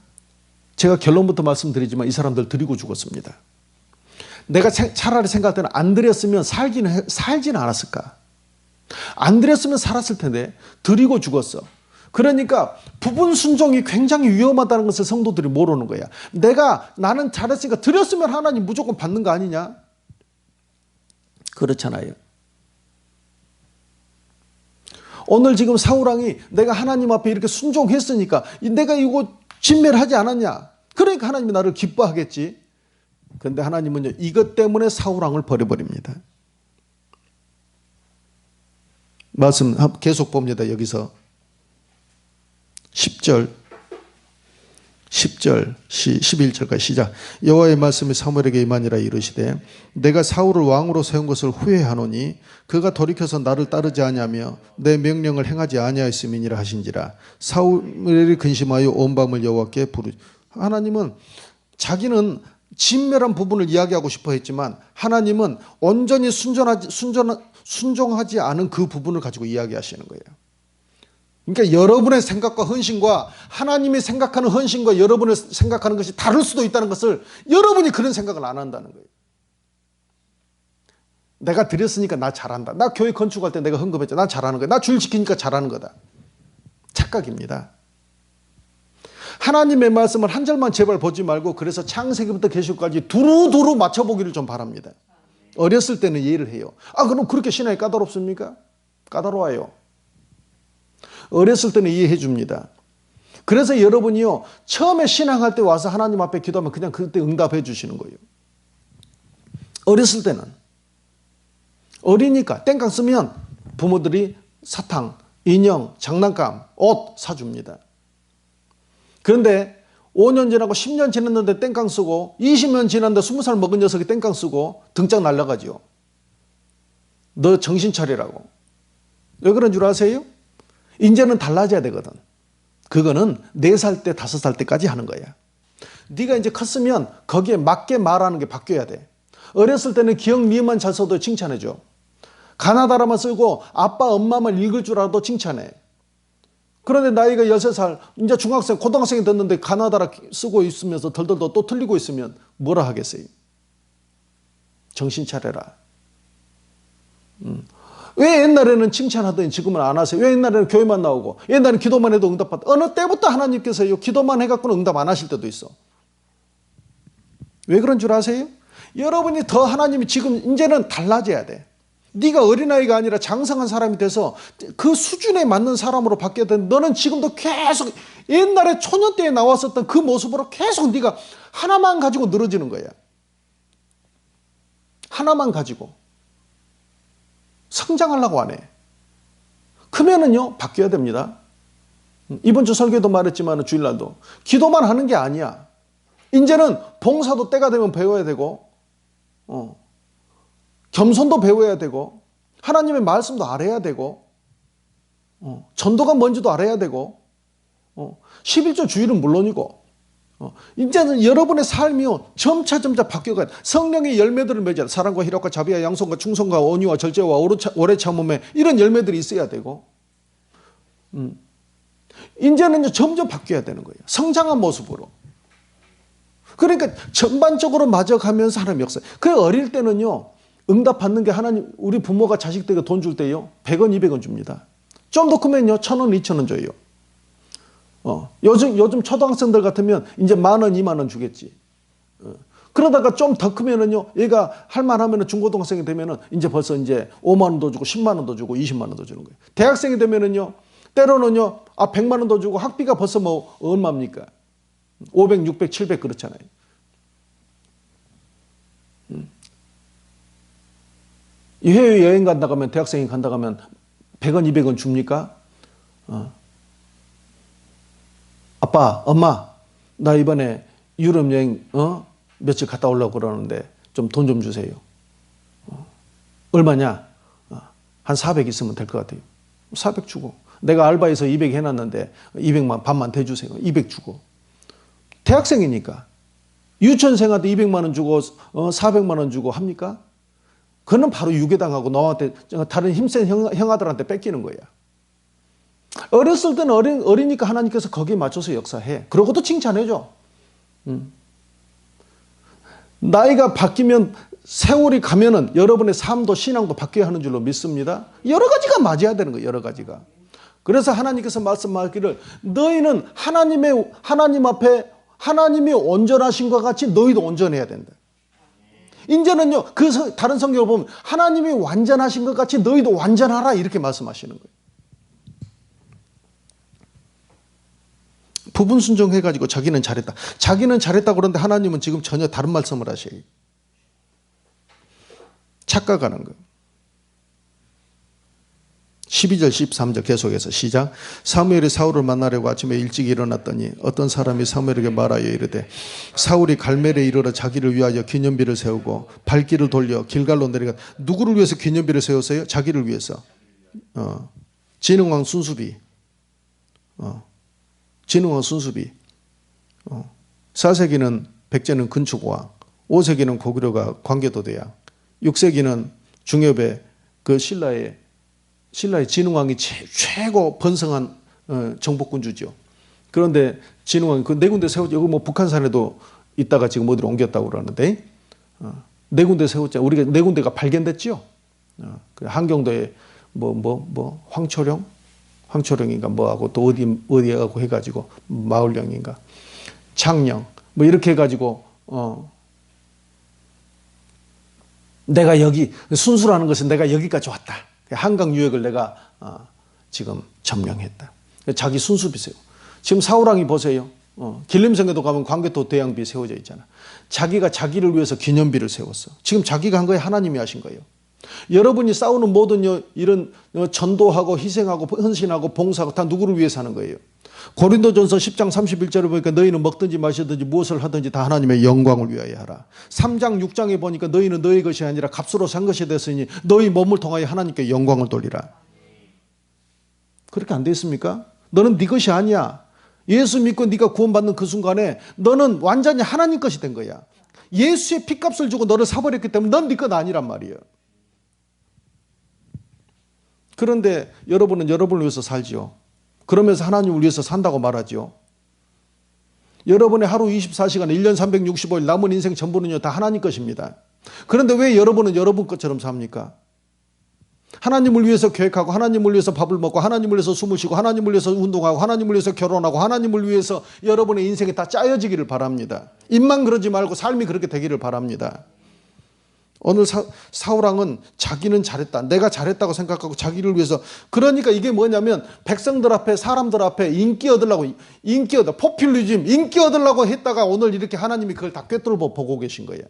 제가 결론부터 말씀드리지만 이 사람들 드리고 죽었습니다. 내가 차라리 생각할 때는 안 드렸으면 살지는 않았을까? 안 드렸으면 살았을 텐데 드리고 죽었어. 그러니까 부분 순종이 굉장히 위험하다는 것을 성도들이 모르는 거야. 나는 잘했으니까 드렸으면 하나님 무조건 받는 거 아니냐? 그렇잖아요. 오늘 지금 사울왕이 내가 하나님 앞에 이렇게 순종했으니까 내가 이거 진멸하지 않았냐? 그러니까 하나님이 나를 기뻐하겠지. 그런데 하나님은요, 이것 때문에 사울 왕을 버려버립니다. 말씀 계속 봅니다. 여기서 10절 11절까지 시작. 여호와의 말씀이 사무엘에게 임하니라. 이르시되 내가 사울을 왕으로 세운 것을 후회하노니 그가 돌이켜서 나를 따르지 아니하며 내 명령을 행하지 아니하였음이니라 하신지라. 사울이 근심하여 온 밤을 여호와께 부르. 하나님은 자기는 진멸한 부분을 이야기하고 싶어 했지만 하나님은 온전히 순종하지 않은 그 부분을 가지고 이야기하시는 거예요. 그러니까 여러분의 생각과 헌신과 하나님이 생각하는 헌신과 여러분의 생각하는 것이 다를 수도 있다는 것을 여러분이 그런 생각을 안 한다는 거예요. 내가 드렸으니까 나 잘한다. 나 교회 건축할 때 내가 헌금했잖아. 나 잘하는 거야. 나 주일 지키니까 잘하는 거다. 착각입니다. 하나님의 말씀을 한 절만 제발 보지 말고 그래서 창세기부터 계시록까지 두루두루 맞춰보기를 좀 바랍니다. 어렸을 때는 이해를 해요. 그럼 그렇게 신앙이 까다롭습니까? 까다로워요. 어렸을 때는 이해해 줍니다. 그래서 여러분이요, 처음에 신앙할 때 와서 하나님 앞에 기도하면 그냥 그때 응답해 주시는 거예요. 어렸을 때는. 어리니까 땡깡 쓰면 부모들이 사탕, 인형, 장난감, 옷 사줍니다. 그런데 5년 지나고 10년 지났는데 땡깡 쓰고 20년 지났는데 20살 먹은 녀석이 땡깡 쓰고 등짝 날라가죠. 너 정신 차리라고. 왜 그런 줄 아세요? 이제는 달라져야 되거든. 그거는 4살 때 5살 때까지 하는 거야. 네가 이제 컸으면 거기에 맞게 말하는 게 바뀌어야 돼. 어렸을 때는 기억 니은만 잘 써도 칭찬해줘. 가나다라만 쓰고 아빠 엄마만 읽을 줄 알아도 칭찬해. 그런데 나이가 13살, 이제 중학생, 고등학생이 됐는데 가나다라 쓰고 있으면서 덜덜덜 또 틀리고 있으면 뭐라 하겠어요? 정신 차려라. 왜 옛날에는 칭찬하더니 지금은 안 하세요? 왜 옛날에는 교회만 나오고 옛날에는 기도만 해도 응답받다. 어느 때부터 하나님께서요, 기도만 해갖고는 응답 안 하실 때도 있어. 왜 그런 줄 아세요? 여러분이 더 하나님이 지금 이제는 달라져야 돼. 네가 어린아이가 아니라 장성한 사람이 돼서 그 수준에 맞는 사람으로 바뀌어야 돼. 너는 지금도 계속 옛날에 초년 때에 나왔었던 그 모습으로 계속 네가 하나만 가지고 늘어지는 거야. 하나만 가지고 성장하려고 안 해. 그러면은요, 바뀌어야 됩니다. 이번 주 설교도 말했지만 주일날도 기도만 하는 게 아니야. 이제는 봉사도 때가 되면 배워야 되고, 겸손도 배워야 되고, 하나님의 말씀도 알아야 되고, 전도가 뭔지도 알아야 되고, 11조 주일은 물론이고, 이제는 여러분의 삶이요, 점차 바뀌어가요. 성령의 열매들을 맺어야 돼. 사랑과 희락과 자비와 양손과 충성과 온유와 절제와 오래 참음에 이런 열매들이 있어야 되고, 이제는 점점 바뀌어야 되는 거예요. 성장한 모습으로. 그러니까 전반적으로 맞아가면서 하나님 역사. 그 어릴 때는요, 응답 받는 게 하나님, 우리 부모가 자식들에게 돈 줄 때요, 100원, 200원 줍니다. 좀 더 크면요, 1,000원, 2,000원 줘요. 요즘 초등학생들 같으면 이제 10,000원, 20,000원 주겠지. 그러다가 좀 더 크면은요, 얘가 할만하면 중고등학생이 되면은 이제 벌써 이제 5만 원도 주고 10만 원도 주고 20만 원도 주는 거예요. 대학생이 되면은요, 때로는요, 100만 원도 주고 학비가 벌써 뭐 얼마입니까? 500, 600, 700 그렇잖아요. 해외 여행 간다고 하면, 대학생이 간다고 하면 100원, 200원 줍니까? 아빠, 엄마, 나 이번에 유럽 여행 며칠 갔다 오려고 그러는데 좀 돈 좀 주세요. 얼마냐? 한 400 있으면 될 것 같아요. 400 주고. 내가 알바해서 200 해놨는데 200만 반만 대주세요. 200 주고. 대학생이니까. 유치원생한테 200만 원 주고 400만 원 주고 합니까? 그는 바로 유괴당하고 너한테 다른 힘센 형아들한테 뺏기는 거야. 어렸을 때는 어리니까 하나님께서 거기에 맞춰서 역사해. 그러고도 칭찬해줘. 나이가 바뀌면, 세월이 가면은 여러분의 삶도 신앙도 바뀌어야 하는 줄로 믿습니다. 여러 가지가 맞아야 되는 거예요. 여러 가지가. 그래서 하나님께서 말씀하기를 너희는 하나님 앞에 하나님이 온전하신 것 같이 너희도 온전해야 된다. 이제는요, 다른 성경을 보면 하나님이 완전하신 것 같이 너희도 완전하라 이렇게 말씀하시는 거예요. 부분 순종해가지고 자기는 잘했다. 자기는 잘했다 그러는데 하나님은 지금 전혀 다른 말씀을 하셔요. 착각하는 거예요. 12절 13절 계속해서 시작. 사무엘이 사울을 만나려고 아침에 일찍 일어났더니 어떤 사람이 사무엘에게 말하여 이르되 사울이 갈멜에 이르러 자기를 위하여 기념비를 세우고 발길을 돌려 길갈로 내려가. 누구를 위해서 기념비를 세웠어요? 자기를 위해서. 진흥왕 순수비. 진흥왕 순수비. 4세기는 백제는 근축왕, 5세기는 고구려가 광개도대왕, 6세기는 중엽의 그 신라의 진흥왕이 최고 번성한 정복군주죠. 그런데 진흥왕이 그 네 군데 세웠죠. 여기 뭐 북한산에도 있다가 지금 어디로 옮겼다고 그러는데 네 군데 세웠죠. 우리가 네 군데가 발견됐죠. 그 한경도에 황초령인가 뭐하고 또 어디에 가고 해가지고 마을령인가 창령 뭐 이렇게 해가지고 내가 여기 순수라는 것은 내가 여기까지 왔다. 한강 유역을 내가 지금 점령했다. 자기 순수비세요. 지금 사울왕이 보세요. 길림성에도 가면 광개토 대왕비 세워져 있잖아. 자기가 자기를 위해서 기념비를 세웠어. 지금 자기가 한 거예요? 하나님이 하신 거예요? 여러분이 싸우는 모든 이런 전도하고 희생하고 헌신하고 봉사하고 다 누구를 위해서 하는 거예요? 고린도전서 10장 31절에 보니까 너희는 먹든지 마시든지 무엇을 하든지 다 하나님의 영광을 위하여 하라. 3장 6장에 보니까 너희는 너희 것이 아니라 값으로 산 것이 됐으니 너희 몸을 통하여 하나님께 영광을 돌리라. 그렇게 안 돼 있습니까? 너는 네 것이 아니야. 예수 믿고 네가 구원받는 그 순간에 너는 완전히 하나님 것이 된 거야. 예수의 피값을 주고 너를 사버렸기 때문에 넌 네 것 아니란 말이에요. 그런데 여러분은 여러분을 위해서 살지요. 그러면서 하나님을 위해서 산다고 말하지요. 여러분의 하루 24시간, 1년 365일 남은 인생 전부는요 다 하나님 것입니다. 그런데 왜 여러분은 여러분 것처럼 삽니까? 하나님을 위해서 계획하고 하나님을 위해서 밥을 먹고 하나님을 위해서 숨을 쉬고 하나님을 위해서 운동하고 하나님을 위해서 결혼하고 하나님을 위해서 여러분의 인생이 다 짜여지기를 바랍니다. 입만 그러지 말고 삶이 그렇게 되기를 바랍니다. 오늘 사울왕은 자기는 잘했다. 내가 잘했다고 생각하고 자기를 위해서. 그러니까 이게 뭐냐면 백성들 앞에 사람들 앞에 인기 얻으려고 포퓰리즘 인기 얻으려고 했다가 오늘 이렇게 하나님이 그걸 다 꿰뚫어 보고 계신 거예요.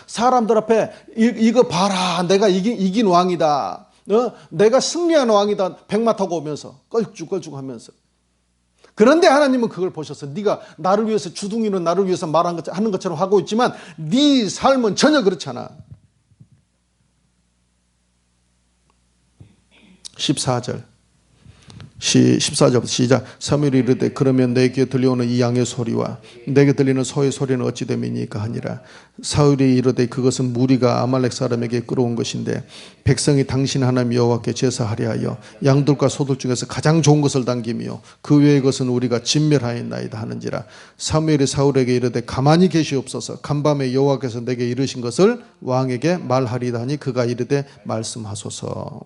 사람들 앞에 이거 봐라. 내가 이긴 왕이다. 내가 승리한 왕이다. 백마 타고 오면서 껄쭉껄쭉 하면서. 그런데 하나님은 그걸 보셔서 네가 나를 위해서 주둥이는 나를 위해서 하는 것처럼 하고 있지만 네 삶은 전혀 그렇잖아. 14절부터 시작. 사무엘이 이르되 그러면 내 귀에 들려오는 이 양의 소리와 내게 들리는 소의 소리는 어찌 됨이니까 하니라. 사울이 이르되 그것은 무리가 아말렉 사람에게 끌어온 것인데 백성이 당신 하나님 여호와께 제사하려 하여 양들과 소들 중에서 가장 좋은 것을 당기며 그 외의 것은 우리가 진멸하였나이다 하는지라. 사무엘이 사울에게 이르되 가만히 계시옵소서. 간밤에 여호와께서 내게 이르신 것을 왕에게 말하리다 하니 그가 이르되 말씀하소서.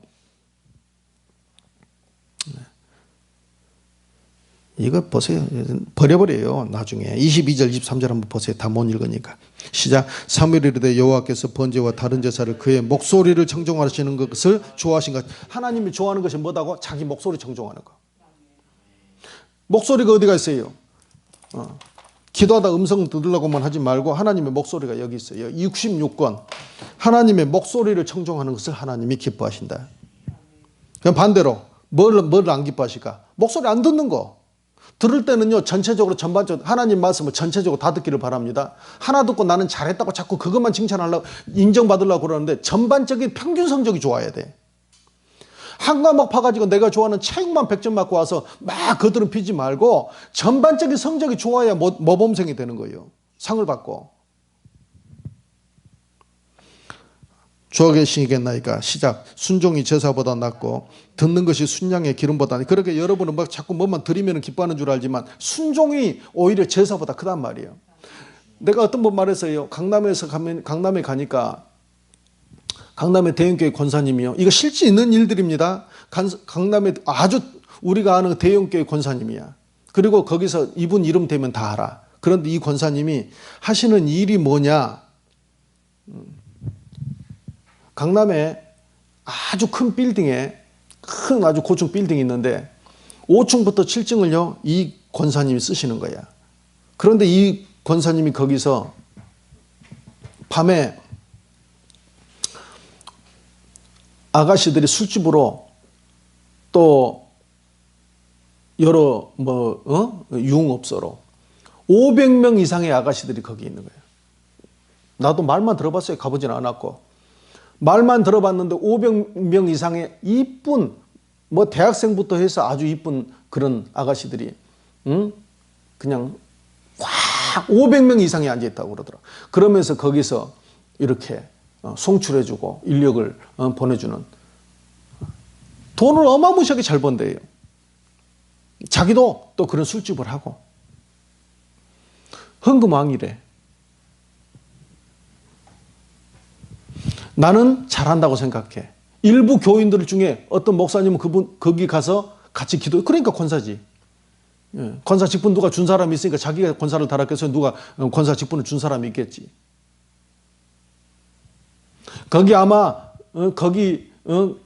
이거 보세요. 버려버려요. 나중에 22절 23절 한번 보세요. 다 못 읽으니까. 시작. 사무엘이 이르되 여호와께서 번제와 다른 제사를 그의 목소리를 청종하시는 것을 좋아하신 것. 하나님이 좋아하는 것이 뭐다고? 자기 목소리 청종하는 거. 목소리가 어디가 있어요? 기도하다 음성 들으려고만 하지 말고 하나님의 목소리가 여기 있어요. 66권. 하나님의 목소리를 청종하는 것을 하나님이 기뻐하신다. 그럼 반대로 뭘 안 기뻐하실까? 목소리 안 듣는 거. 들을 때는요 전체적으로 전반적으로 하나님 말씀을 전체적으로 다 듣기를 바랍니다. 하나 듣고 나는 잘했다고 자꾸 그것만 칭찬하려고 인정받으려고 그러는데 전반적인 평균 성적이 좋아야 돼. 한 과목 파가지고 내가 좋아하는 체육만 100점 맞고 와서 막 거드름 피지 말고 전반적인 성적이 좋아야 모범생이 되는 거예요. 상을 받고. 주와 계시겠나이까. 시작. 순종이 제사보다 낫고 듣는 것이 순양의 기름보다. 그렇게 여러분은 막 자꾸 뭐만 드리면 기뻐하는 줄 알지만 순종이 오히려 제사보다 크단 말이에요. 내가 어떤 분 말했어요. 강남에 가니까 강남의 대형교회 권사님이요. 이거 실제 있는 일들입니다. 강남에 아주 우리가 아는 대형교회 권사님이야. 그리고 거기서 이분 이름 대면 다 알아. 그런데 이 권사님이 하시는 일이 뭐냐. 강남에 아주 큰 빌딩에 아주 고층 빌딩이 있는데 5층부터 7층을요, 이 권사님이 쓰시는 거야. 그런데 이 권사님이 거기서 밤에 아가씨들이 술집으로 또 여러 유흥업소로 500명 이상의 아가씨들이 거기 있는 거예요. 나도 말만 들어봤어요. 가보진 않았고. 말만 들어봤는데 500명 이상의 이쁜 대학생부터 해서 아주 이쁜 그런 아가씨들이 그냥 확 500명 이상이 앉아있다고 그러더라고요. 그러면서 거기서 이렇게 송출해주고 인력을 보내주는, 돈을 어마무시하게 잘 번대요. 자기도 또 그런 술집을 하고. 헌금왕이래. 나는 잘한다고 생각해. 일부 교인들 중에 어떤 목사님은 거기 가서 같이 기도해. 그러니까 권사지. 권사 직분 누가 준 사람이 있으니까 자기가 권사를 달았겠어요. 누가 권사 직분을 준 사람이 있겠지. 거기 아마 거기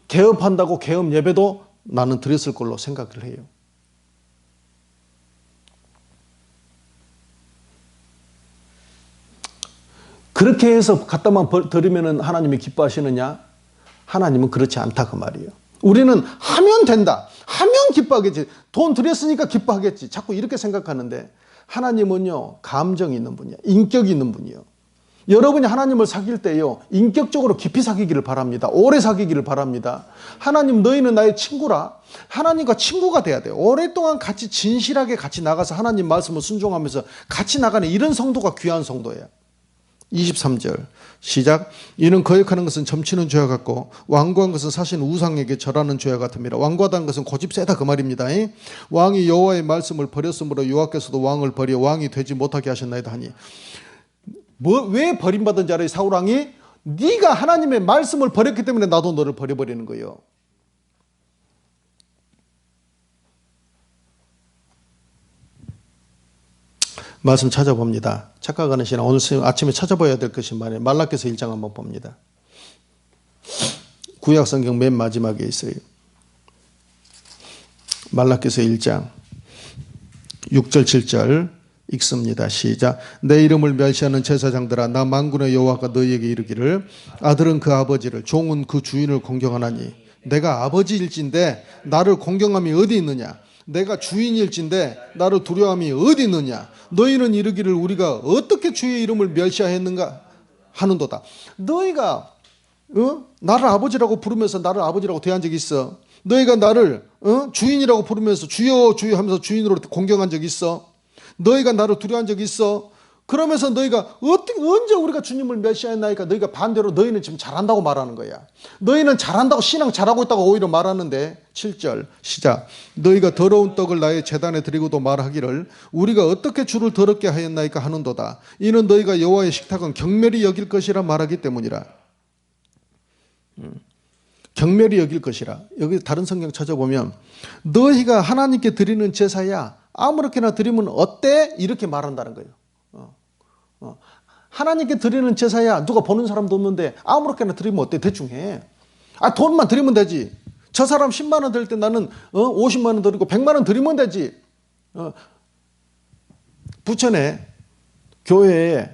개업한다고 개업 예배도 나는 드렸을 걸로 생각을 해요. 그렇게 해서 갖다만 드리면 하나님이 기뻐하시느냐? 하나님은 그렇지 않다 그 말이에요. 우리는 하면 된다. 하면 기뻐하겠지. 돈 드렸으니까 기뻐하겠지. 자꾸 이렇게 생각하는데 하나님은요, 감정이 있는 분이야. 인격이 있는 분이에요. 여러분이 하나님을 사귈 때요, 인격적으로 깊이 사귀기를 바랍니다. 오래 사귀기를 바랍니다. 하나님, 너희는 나의 친구라. 하나님과 친구가 돼야 돼요. 오랫동안 같이 진실하게 같이 나가서 하나님 말씀을 순종하면서 같이 나가는 이런 성도가 귀한 성도예요. 23절 시작. 이는 거역하는 것은 점치는 죄와 같고 완고한 것은 사신 우상에게 절하는 죄와 같음이라. 완고하다는 것은 고집 세다 그 말입니다. 왕이 여호와의 말씀을 버렸으므로 여호와께서도 왕을 버려 왕이 되지 못하게 하셨나이다 하니. 왜 버림받은 자를 사울왕이? 네가 하나님의 말씀을 버렸기 때문에 나도 너를 버려버리는 거예요. 말씀 찾아봅니다. 착각하는 신앙. 오늘 아침에 찾아봐야 될 것이 말이에요. 말라기서 1장 한번 봅니다. 구약 성경 맨 마지막에 있어요. 말라기서 1장 6절 7절 읽습니다. 시작. 내 이름을 멸시하는 제사장들아, 나 만군의 여호와가 너희에게 이르기를 아들은 그 아버지를 종은 그 주인을 공경하나니 내가 아버지일진데 나를 공경함이 어디 있느냐? 내가 주인일진데 나를 두려움이 어디 있느냐? 너희는 이르기를 우리가 어떻게 주의 이름을 멸시하였는가 하는도다. 너희가 나를 아버지라고 부르면서 나를 아버지라고 대한 적이 있어? 너희가 나를 주인이라고 부르면서 주여 주여 하면서 주인으로 공경한 적이 있어? 너희가 나를 두려워한 적이 있어? 그러면서 너희가 언제 우리가 주님을 멸시했나이까? 너희가 반대로 너희는 지금 잘한다고 말하는 거야. 너희는 잘한다고, 신앙 잘하고 있다고 오히려 말하는데. 7절 시작. 너희가 더러운 떡을 나의 제단에 드리고도 말하기를 우리가 어떻게 주를 더럽게 하였나이까 하는도다. 이는 너희가 여호와의 식탁은 경멸히 여길 것이라 말하기 때문이라. 경멸히 여길 것이라. 여기 다른 성경 찾아보면 너희가 하나님께 드리는 제사야 아무렇게나 드리면 어때? 이렇게 말한다는 거예요. 하나님께 드리는 제사야 누가 보는 사람도 없는데 아무렇게나 드리면 어때? 대충 해. 돈만 드리면 되지. 저 사람 10만 원 드릴 때 나는 50만 원 드리고 100만 원 드리면 되지. 부천에 교회에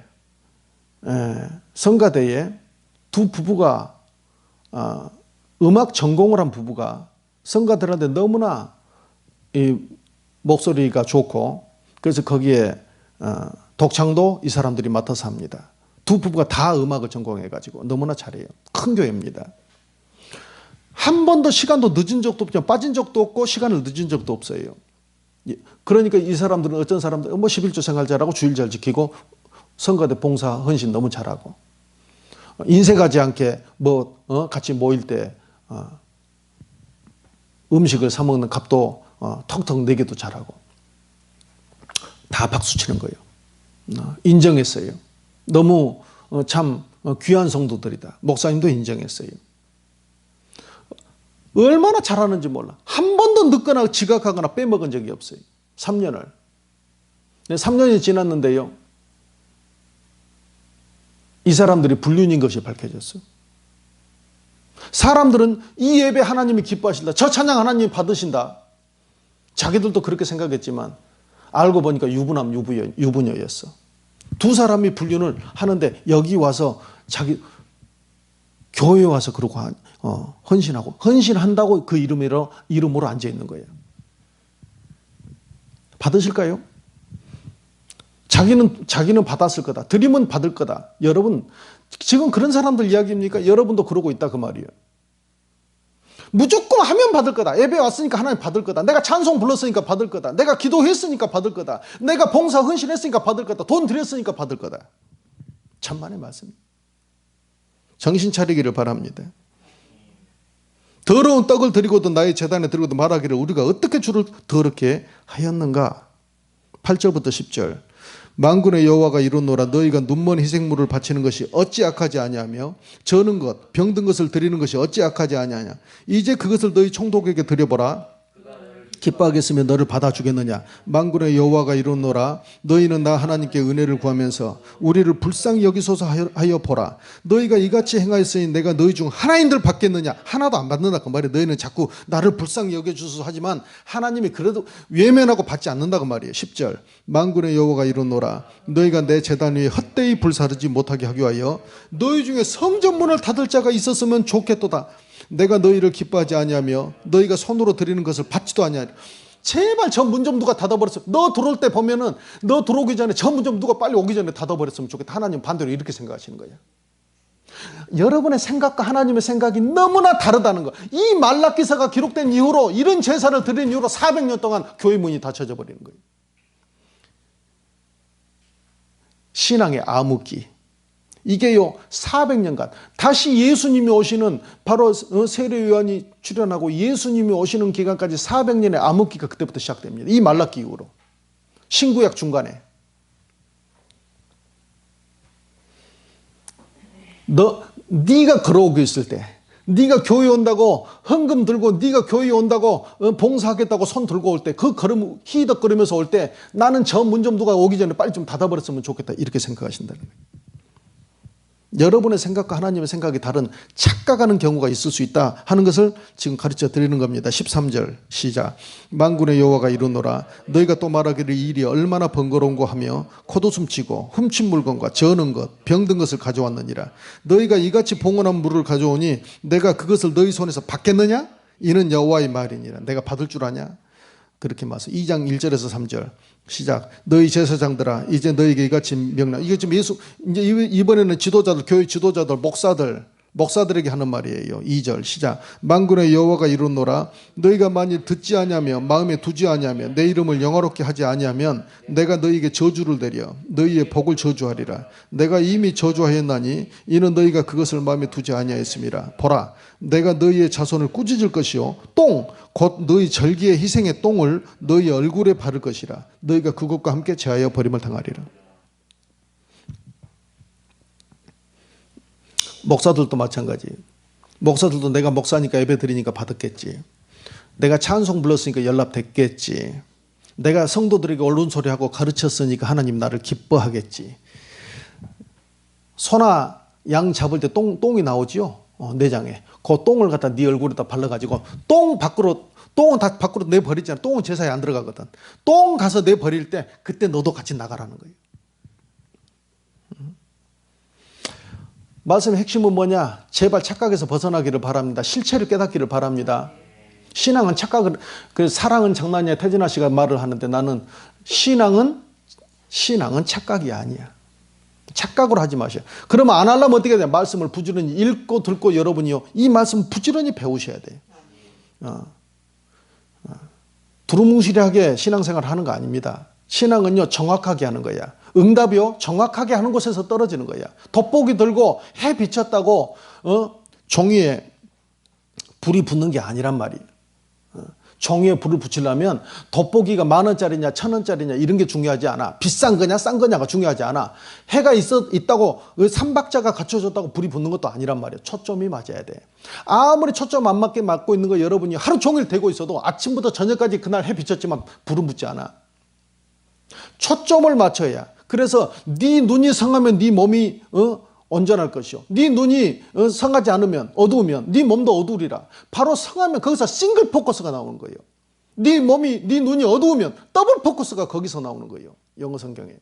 성가대에 두 부부가 음악 전공을 한 부부가 성가들한테 너무나 이 목소리가 좋고 그래서 거기에 독창도 이 사람들이 맡아서 합니다. 두 부부가 다 음악을 전공해가지고 너무나 잘해요. 큰 교회입니다. 한 번도 시간도 늦은 적도 없죠. 빠진 적도 없고 시간을 늦은 적도 없어요. 그러니까 이 사람들은 어떤 사람들 11조 생활 잘하고 주일 잘 지키고 성가대 봉사 헌신 너무 잘하고 인색하지 않게 같이 모일 때 음식을 사 먹는 값도 턱턱 내기도 잘하고 다 박수 치는 거예요. 인정했어요. 너무 참 귀한 성도들이다. 목사님도 인정했어요. 얼마나 잘하는지 몰라. 한 번도 늦거나 지각하거나 빼먹은 적이 없어요. 3년을. 3년이 지났는데요. 이 사람들이 불륜인 것이 밝혀졌어. 사람들은 이 예배 하나님이 기뻐하신다. 저 찬양 하나님이 받으신다. 자기들도 그렇게 생각했지만 알고 보니까 유부남 유부녀였어. 두 사람이 불륜을 하는데 여기 와서 자기 교회에 와서 그러고 헌신하고 헌신한다고 그 이름으로 앉아 있는 거예요. 받으실까요? 자기는 받았을 거다. 드리면 받을 거다. 여러분 지금 그런 사람들 이야기입니까? 여러분도 그러고 있다 그 말이에요. 무조건 하면 받을 거다. 예배 왔으니까 하나님 받을 거다. 내가 찬송 불렀으니까 받을 거다. 내가 기도했으니까 받을 거다. 내가 봉사 헌신했으니까 받을 거다. 돈 드렸으니까 받을 거다. 천만의 말씀입니다. 정신 차리기를 바랍니다. 더러운 떡을 드리고도 나의 제단에 드리고도 말하기를 우리가 어떻게 주를 더럽게 하였는가. 8절부터 10절. 만군의 여호와가 이르노라 너희가 눈먼 희생물을 바치는 것이 어찌 악하지 아니하며 저는 것 병든 것을 드리는 것이 어찌 악하지 아니하냐. 이제 그것을 너희 총독에게 드려보라. 기뻐하겠으면 너를 받아주겠느냐. 만군의 여호와가 이르노라 너희는 나 하나님께 은혜를 구하면서 우리를 불쌍히 여기소서 하여 보라. 너희가 이같이 행하였으니 내가 너희 중 하나인들 받겠느냐. 하나도 안 받는다 그 말이에요. 너희는 자꾸 나를 불쌍히 여겨주소서 하지만 하나님이 그래도 외면하고 받지 않는다 그 말이에요. 10절 만군의 여호와가 이르노라 너희가 내 제단 위에 헛되이 불사르지 못하게 하기 위하여 너희 중에 성전문을 닫을 자가 있었으면 좋겠도다. 내가 너희를 기뻐하지 아니하며 너희가 손으로 드리는 것을 받지도 아니하리. 제발 저 문 좀 누가 닫아버렸어. 너 들어올 때 보면은 너 들어오기 전에 저 문 좀 누가 빨리 오기 전에 닫아버렸으면 좋겠다. 하나님 반대로 이렇게 생각하시는 거예요. 여러분의 생각과 하나님의 생각이 너무나 다르다는 거. 이 말라기서가 기록된 이후로 이런 제사를 드린 이후로 400년 동안 교회 문이 닫혀져 버리는 거예요. 신앙의 암흑기. 이게요 400년간 다시 예수님이 오시는 바로 세례 요한이 출현하고 예수님이 오시는 기간까지 400년의 암흑기가 그때부터 시작됩니다. 이 말라기 이후로 신구약 중간에 네가 그러고 있을 때 네가 교회 온다고 헌금 들고 네가 교회 온다고 봉사하겠다고 손 들고 올 때 그 걸음 히덕거리면서 올 때 나는 저 문 좀 누가 오기 전에 빨리 좀 닫아버렸으면 좋겠다 이렇게 생각하신다는 거예요. 여러분의 생각과 하나님의 생각이 다른 착각하는 경우가 있을 수 있다 하는 것을 지금 가르쳐 드리는 겁니다. 13절 시작. 만군의 여호와가 이르노라 너희가 또 말하기를 이 일이 얼마나 번거로운고 하며 콧웃음치고 훔친 물건과 저는 것 병든 것을 가져왔느니라. 너희가 이같이 봉헌한 물을 가져오니 내가 그것을 너희 손에서 받겠느냐? 이는 여호와의 말이니라. 내가 받을 줄 아냐? 그렇게 말씀. 2장 1절에서 3절 시작. 너희 제사장들아 이제 너희에게 이같이 명령. 이게 지금 이제 이번에는 지도자들 교회 지도자들 목사들에게 하는 말이에요. 2절 시작. 만군의 여호와가 이르노라 너희가 만일 듣지 아니하며 마음에 두지 아니하며 내 이름을 영화롭게 하지 아니하면 내가 너희에게 저주를 내려 너희의 복을 저주하리라. 내가 이미 저주하였나니 이는 너희가 그것을 마음에 두지 아니하였음이라. 보라 내가 너희의 자손을 꾸짖을 것이요 똥 곧 너희 절기의 희생의 똥을 너희 얼굴에 바를 것이라. 너희가 그것과 함께 제하여 버림을 당하리라. 목사들도 마찬가지예요. 목사들도 내가 목사니까 예배 드리니까 받았겠지. 내가 찬송 불렀으니까 연락됐겠지. 내가 성도들에게 옳은 소리하고 가르쳤으니까 하나님 나를 기뻐하겠지. 소나 양 잡을 때 똥이 나오지요. 내장에. 그 똥을 갖다 네 얼굴에다 발라가지고 똥은 다 밖으로 내버리잖아. 똥은 제사에 안 들어가거든. 똥 가서 내버릴 때 그때 너도 같이 나가라는 거예요. 말씀의 핵심은 뭐냐? 제발 착각에서 벗어나기를 바랍니다. 실체를 깨닫기를 바랍니다. 신앙은 사랑은 장난이야. 태진아 씨가 말을 하는데 나는 신앙은 착각이 아니야. 착각으로 하지 마세요. 그러면 안 하려면 어떻게 돼요? 말씀을 부지런히 읽고 듣고 여러분이요. 이 말씀 부지런히 배우셔야 돼요. 두루뭉실하게 신앙생활을 하는 거 아닙니다. 신앙은요 정확하게 하는 거야. 응답이요 정확하게 하는 곳에서 떨어지는 거야. 돋보기 들고 해 비쳤다고 종이에 불이 붙는 게 아니란 말이에요. 종이에 불을 붙이려면 돋보기가 10,000원짜리냐 1,000원짜리냐 이런 게 중요하지 않아. 비싼 거냐 싼 거냐가 중요하지 않아. 해가 있다고 삼박자가 갖춰졌다고 불이 붙는 것도 아니란 말이에요. 초점이 맞아야 돼. 아무리 초점 안 맞게 맞고 있는 거 여러분이 하루 종일 되고 있어도 아침부터 저녁까지 그날 해 비쳤지만 불은 붙지 않아. 초점을 맞춰야. 그래서 네 눈이 성하면 네 몸이 온전할 것이요. 네 눈이 성하지 않으면 어두우면 네 몸도 어두우리라. 바로 성하면 거기서 싱글 포커스가 나오는 거예요. 네 몸이, 네 눈이 어두우면 더블 포커스가 거기서 나오는 거예요. 영어 성경에.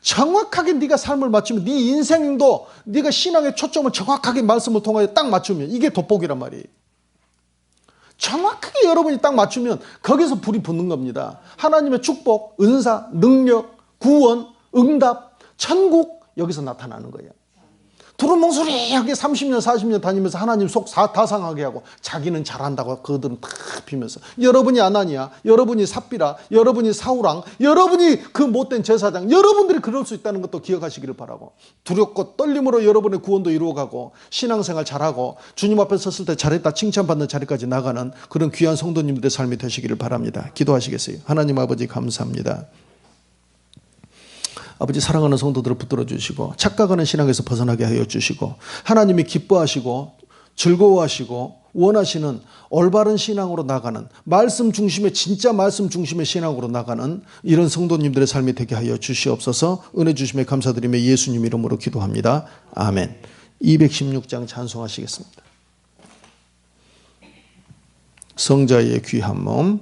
정확하게 네가 삶을 맞추면 네 인생도 네가 신앙의 초점을 정확하게 말씀을 통하여 딱 맞추면 이게 돋보기란 말이에요. 정확하게 여러분이 딱 맞추면 거기서 불이 붙는 겁니다. 하나님의 축복, 은사, 능력, 구원, 응답, 천국 여기서 나타나는 거예요. 두루뭉술하게 30년 40년 다니면서 하나님 속 다 상하게 하고 자기는 잘한다고 그들은 다 피면서 여러분이 아나니아, 여러분이 삽비라, 여러분이 사우랑, 여러분이 그 못된 제사장, 여러분들이 그럴 수 있다는 것도 기억하시기를 바라고, 두렵고 떨림으로 여러분의 구원도 이루어가고 신앙생활 잘하고 주님 앞에 섰을 때 잘했다 칭찬받는 자리까지 나가는 그런 귀한 성도님들의 삶이 되시기를 바랍니다. 기도하시겠어요? 하나님 아버지 감사합니다. 아버지 사랑하는 성도들을 붙들어 주시고 착각하는 신앙에서 벗어나게 하여 주시고 하나님이 기뻐하시고 즐거워하시고 원하시는 올바른 신앙으로 나가는 말씀 중심의 진짜 말씀 중심의 신앙으로 나가는 이런 성도님들의 삶이 되게 하여 주시옵소서. 은혜 주심에 감사드리며 예수님 이름으로 기도합니다. 아멘. 216장 찬송하시겠습니다. 성자의 귀한 몸.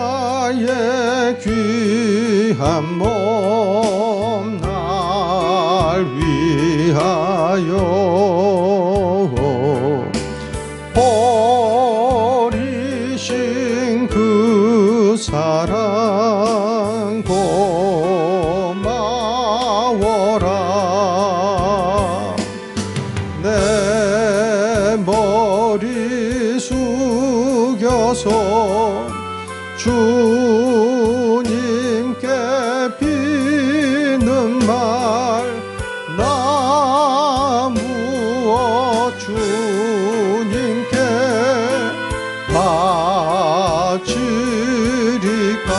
성자의 귀한 몸 날 위하여 버리신 그 사랑 고마워라. 내 머리 숙여서 주님께 비는 말 나 무엇 주님께 바치리까.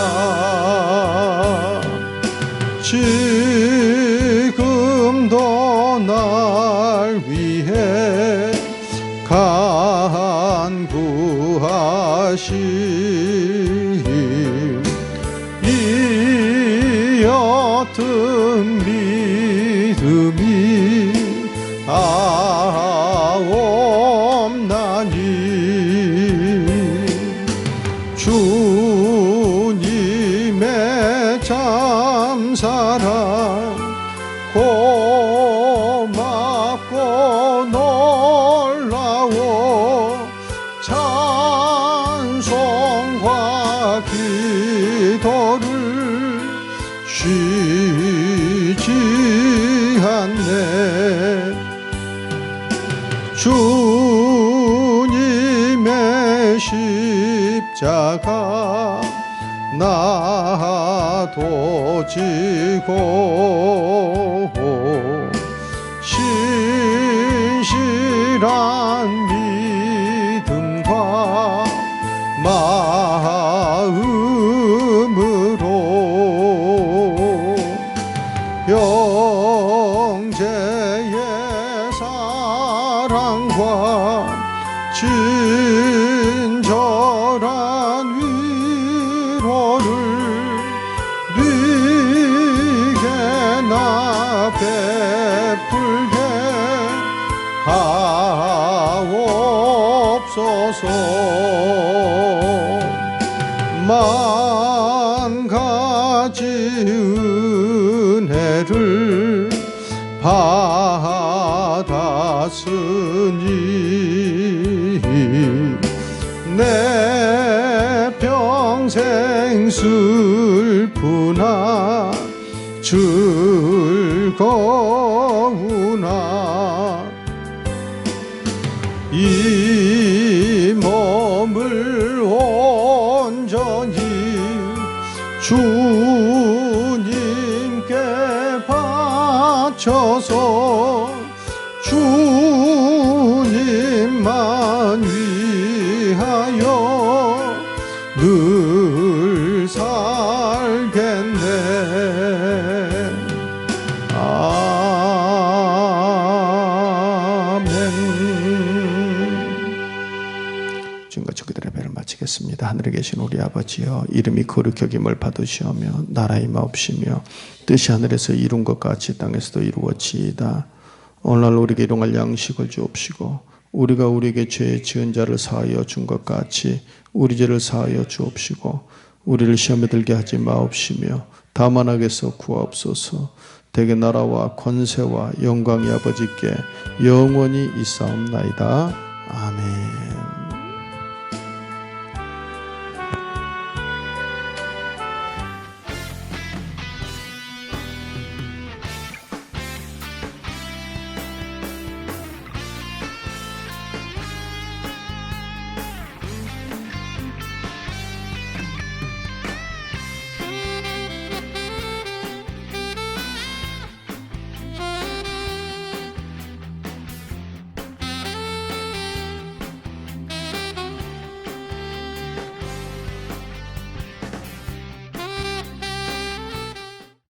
지금도 날 위해 간구하신 이 옅은 믿음이 없나니 주님의 참사랑 고맙고 놀라워 찬송과 기도를 쉬지 않네. 주님의 십자가 나도 지고 신실한 믿음과 마음으로 형제의 사랑과 친절한 위로를 네게 나 베풀게 하옵소서. 만 가지 은혜를 받았으니 내 평생 슬프나 즐거우나 이 몸을 온전히 주님께 바쳐서 주님만 위하여 늘 살겠네. 아멘. 지금까지 그들의 배를 마치겠습니다. 기도하시겠습니다. 하늘에 계신 우리 아버지여, 이름이 거룩히 여김을 받으시오며 나라의 임하옵시며 뜻이 하늘에서 이룬 것 같이 땅에서도 이루어지이다. 오늘날 우리에게 일용할 양식을 주옵시고 우리가 우리에게 죄 지은 자를 사하여 준 것 같이 우리 죄를 사하여 주옵시고 우리를 시험에 들게 하지 마옵시며 다만 악에서 구하옵소서. 대개 나라와 권세와 영광이 아버지께 영원히 있사옵나이다. 아멘.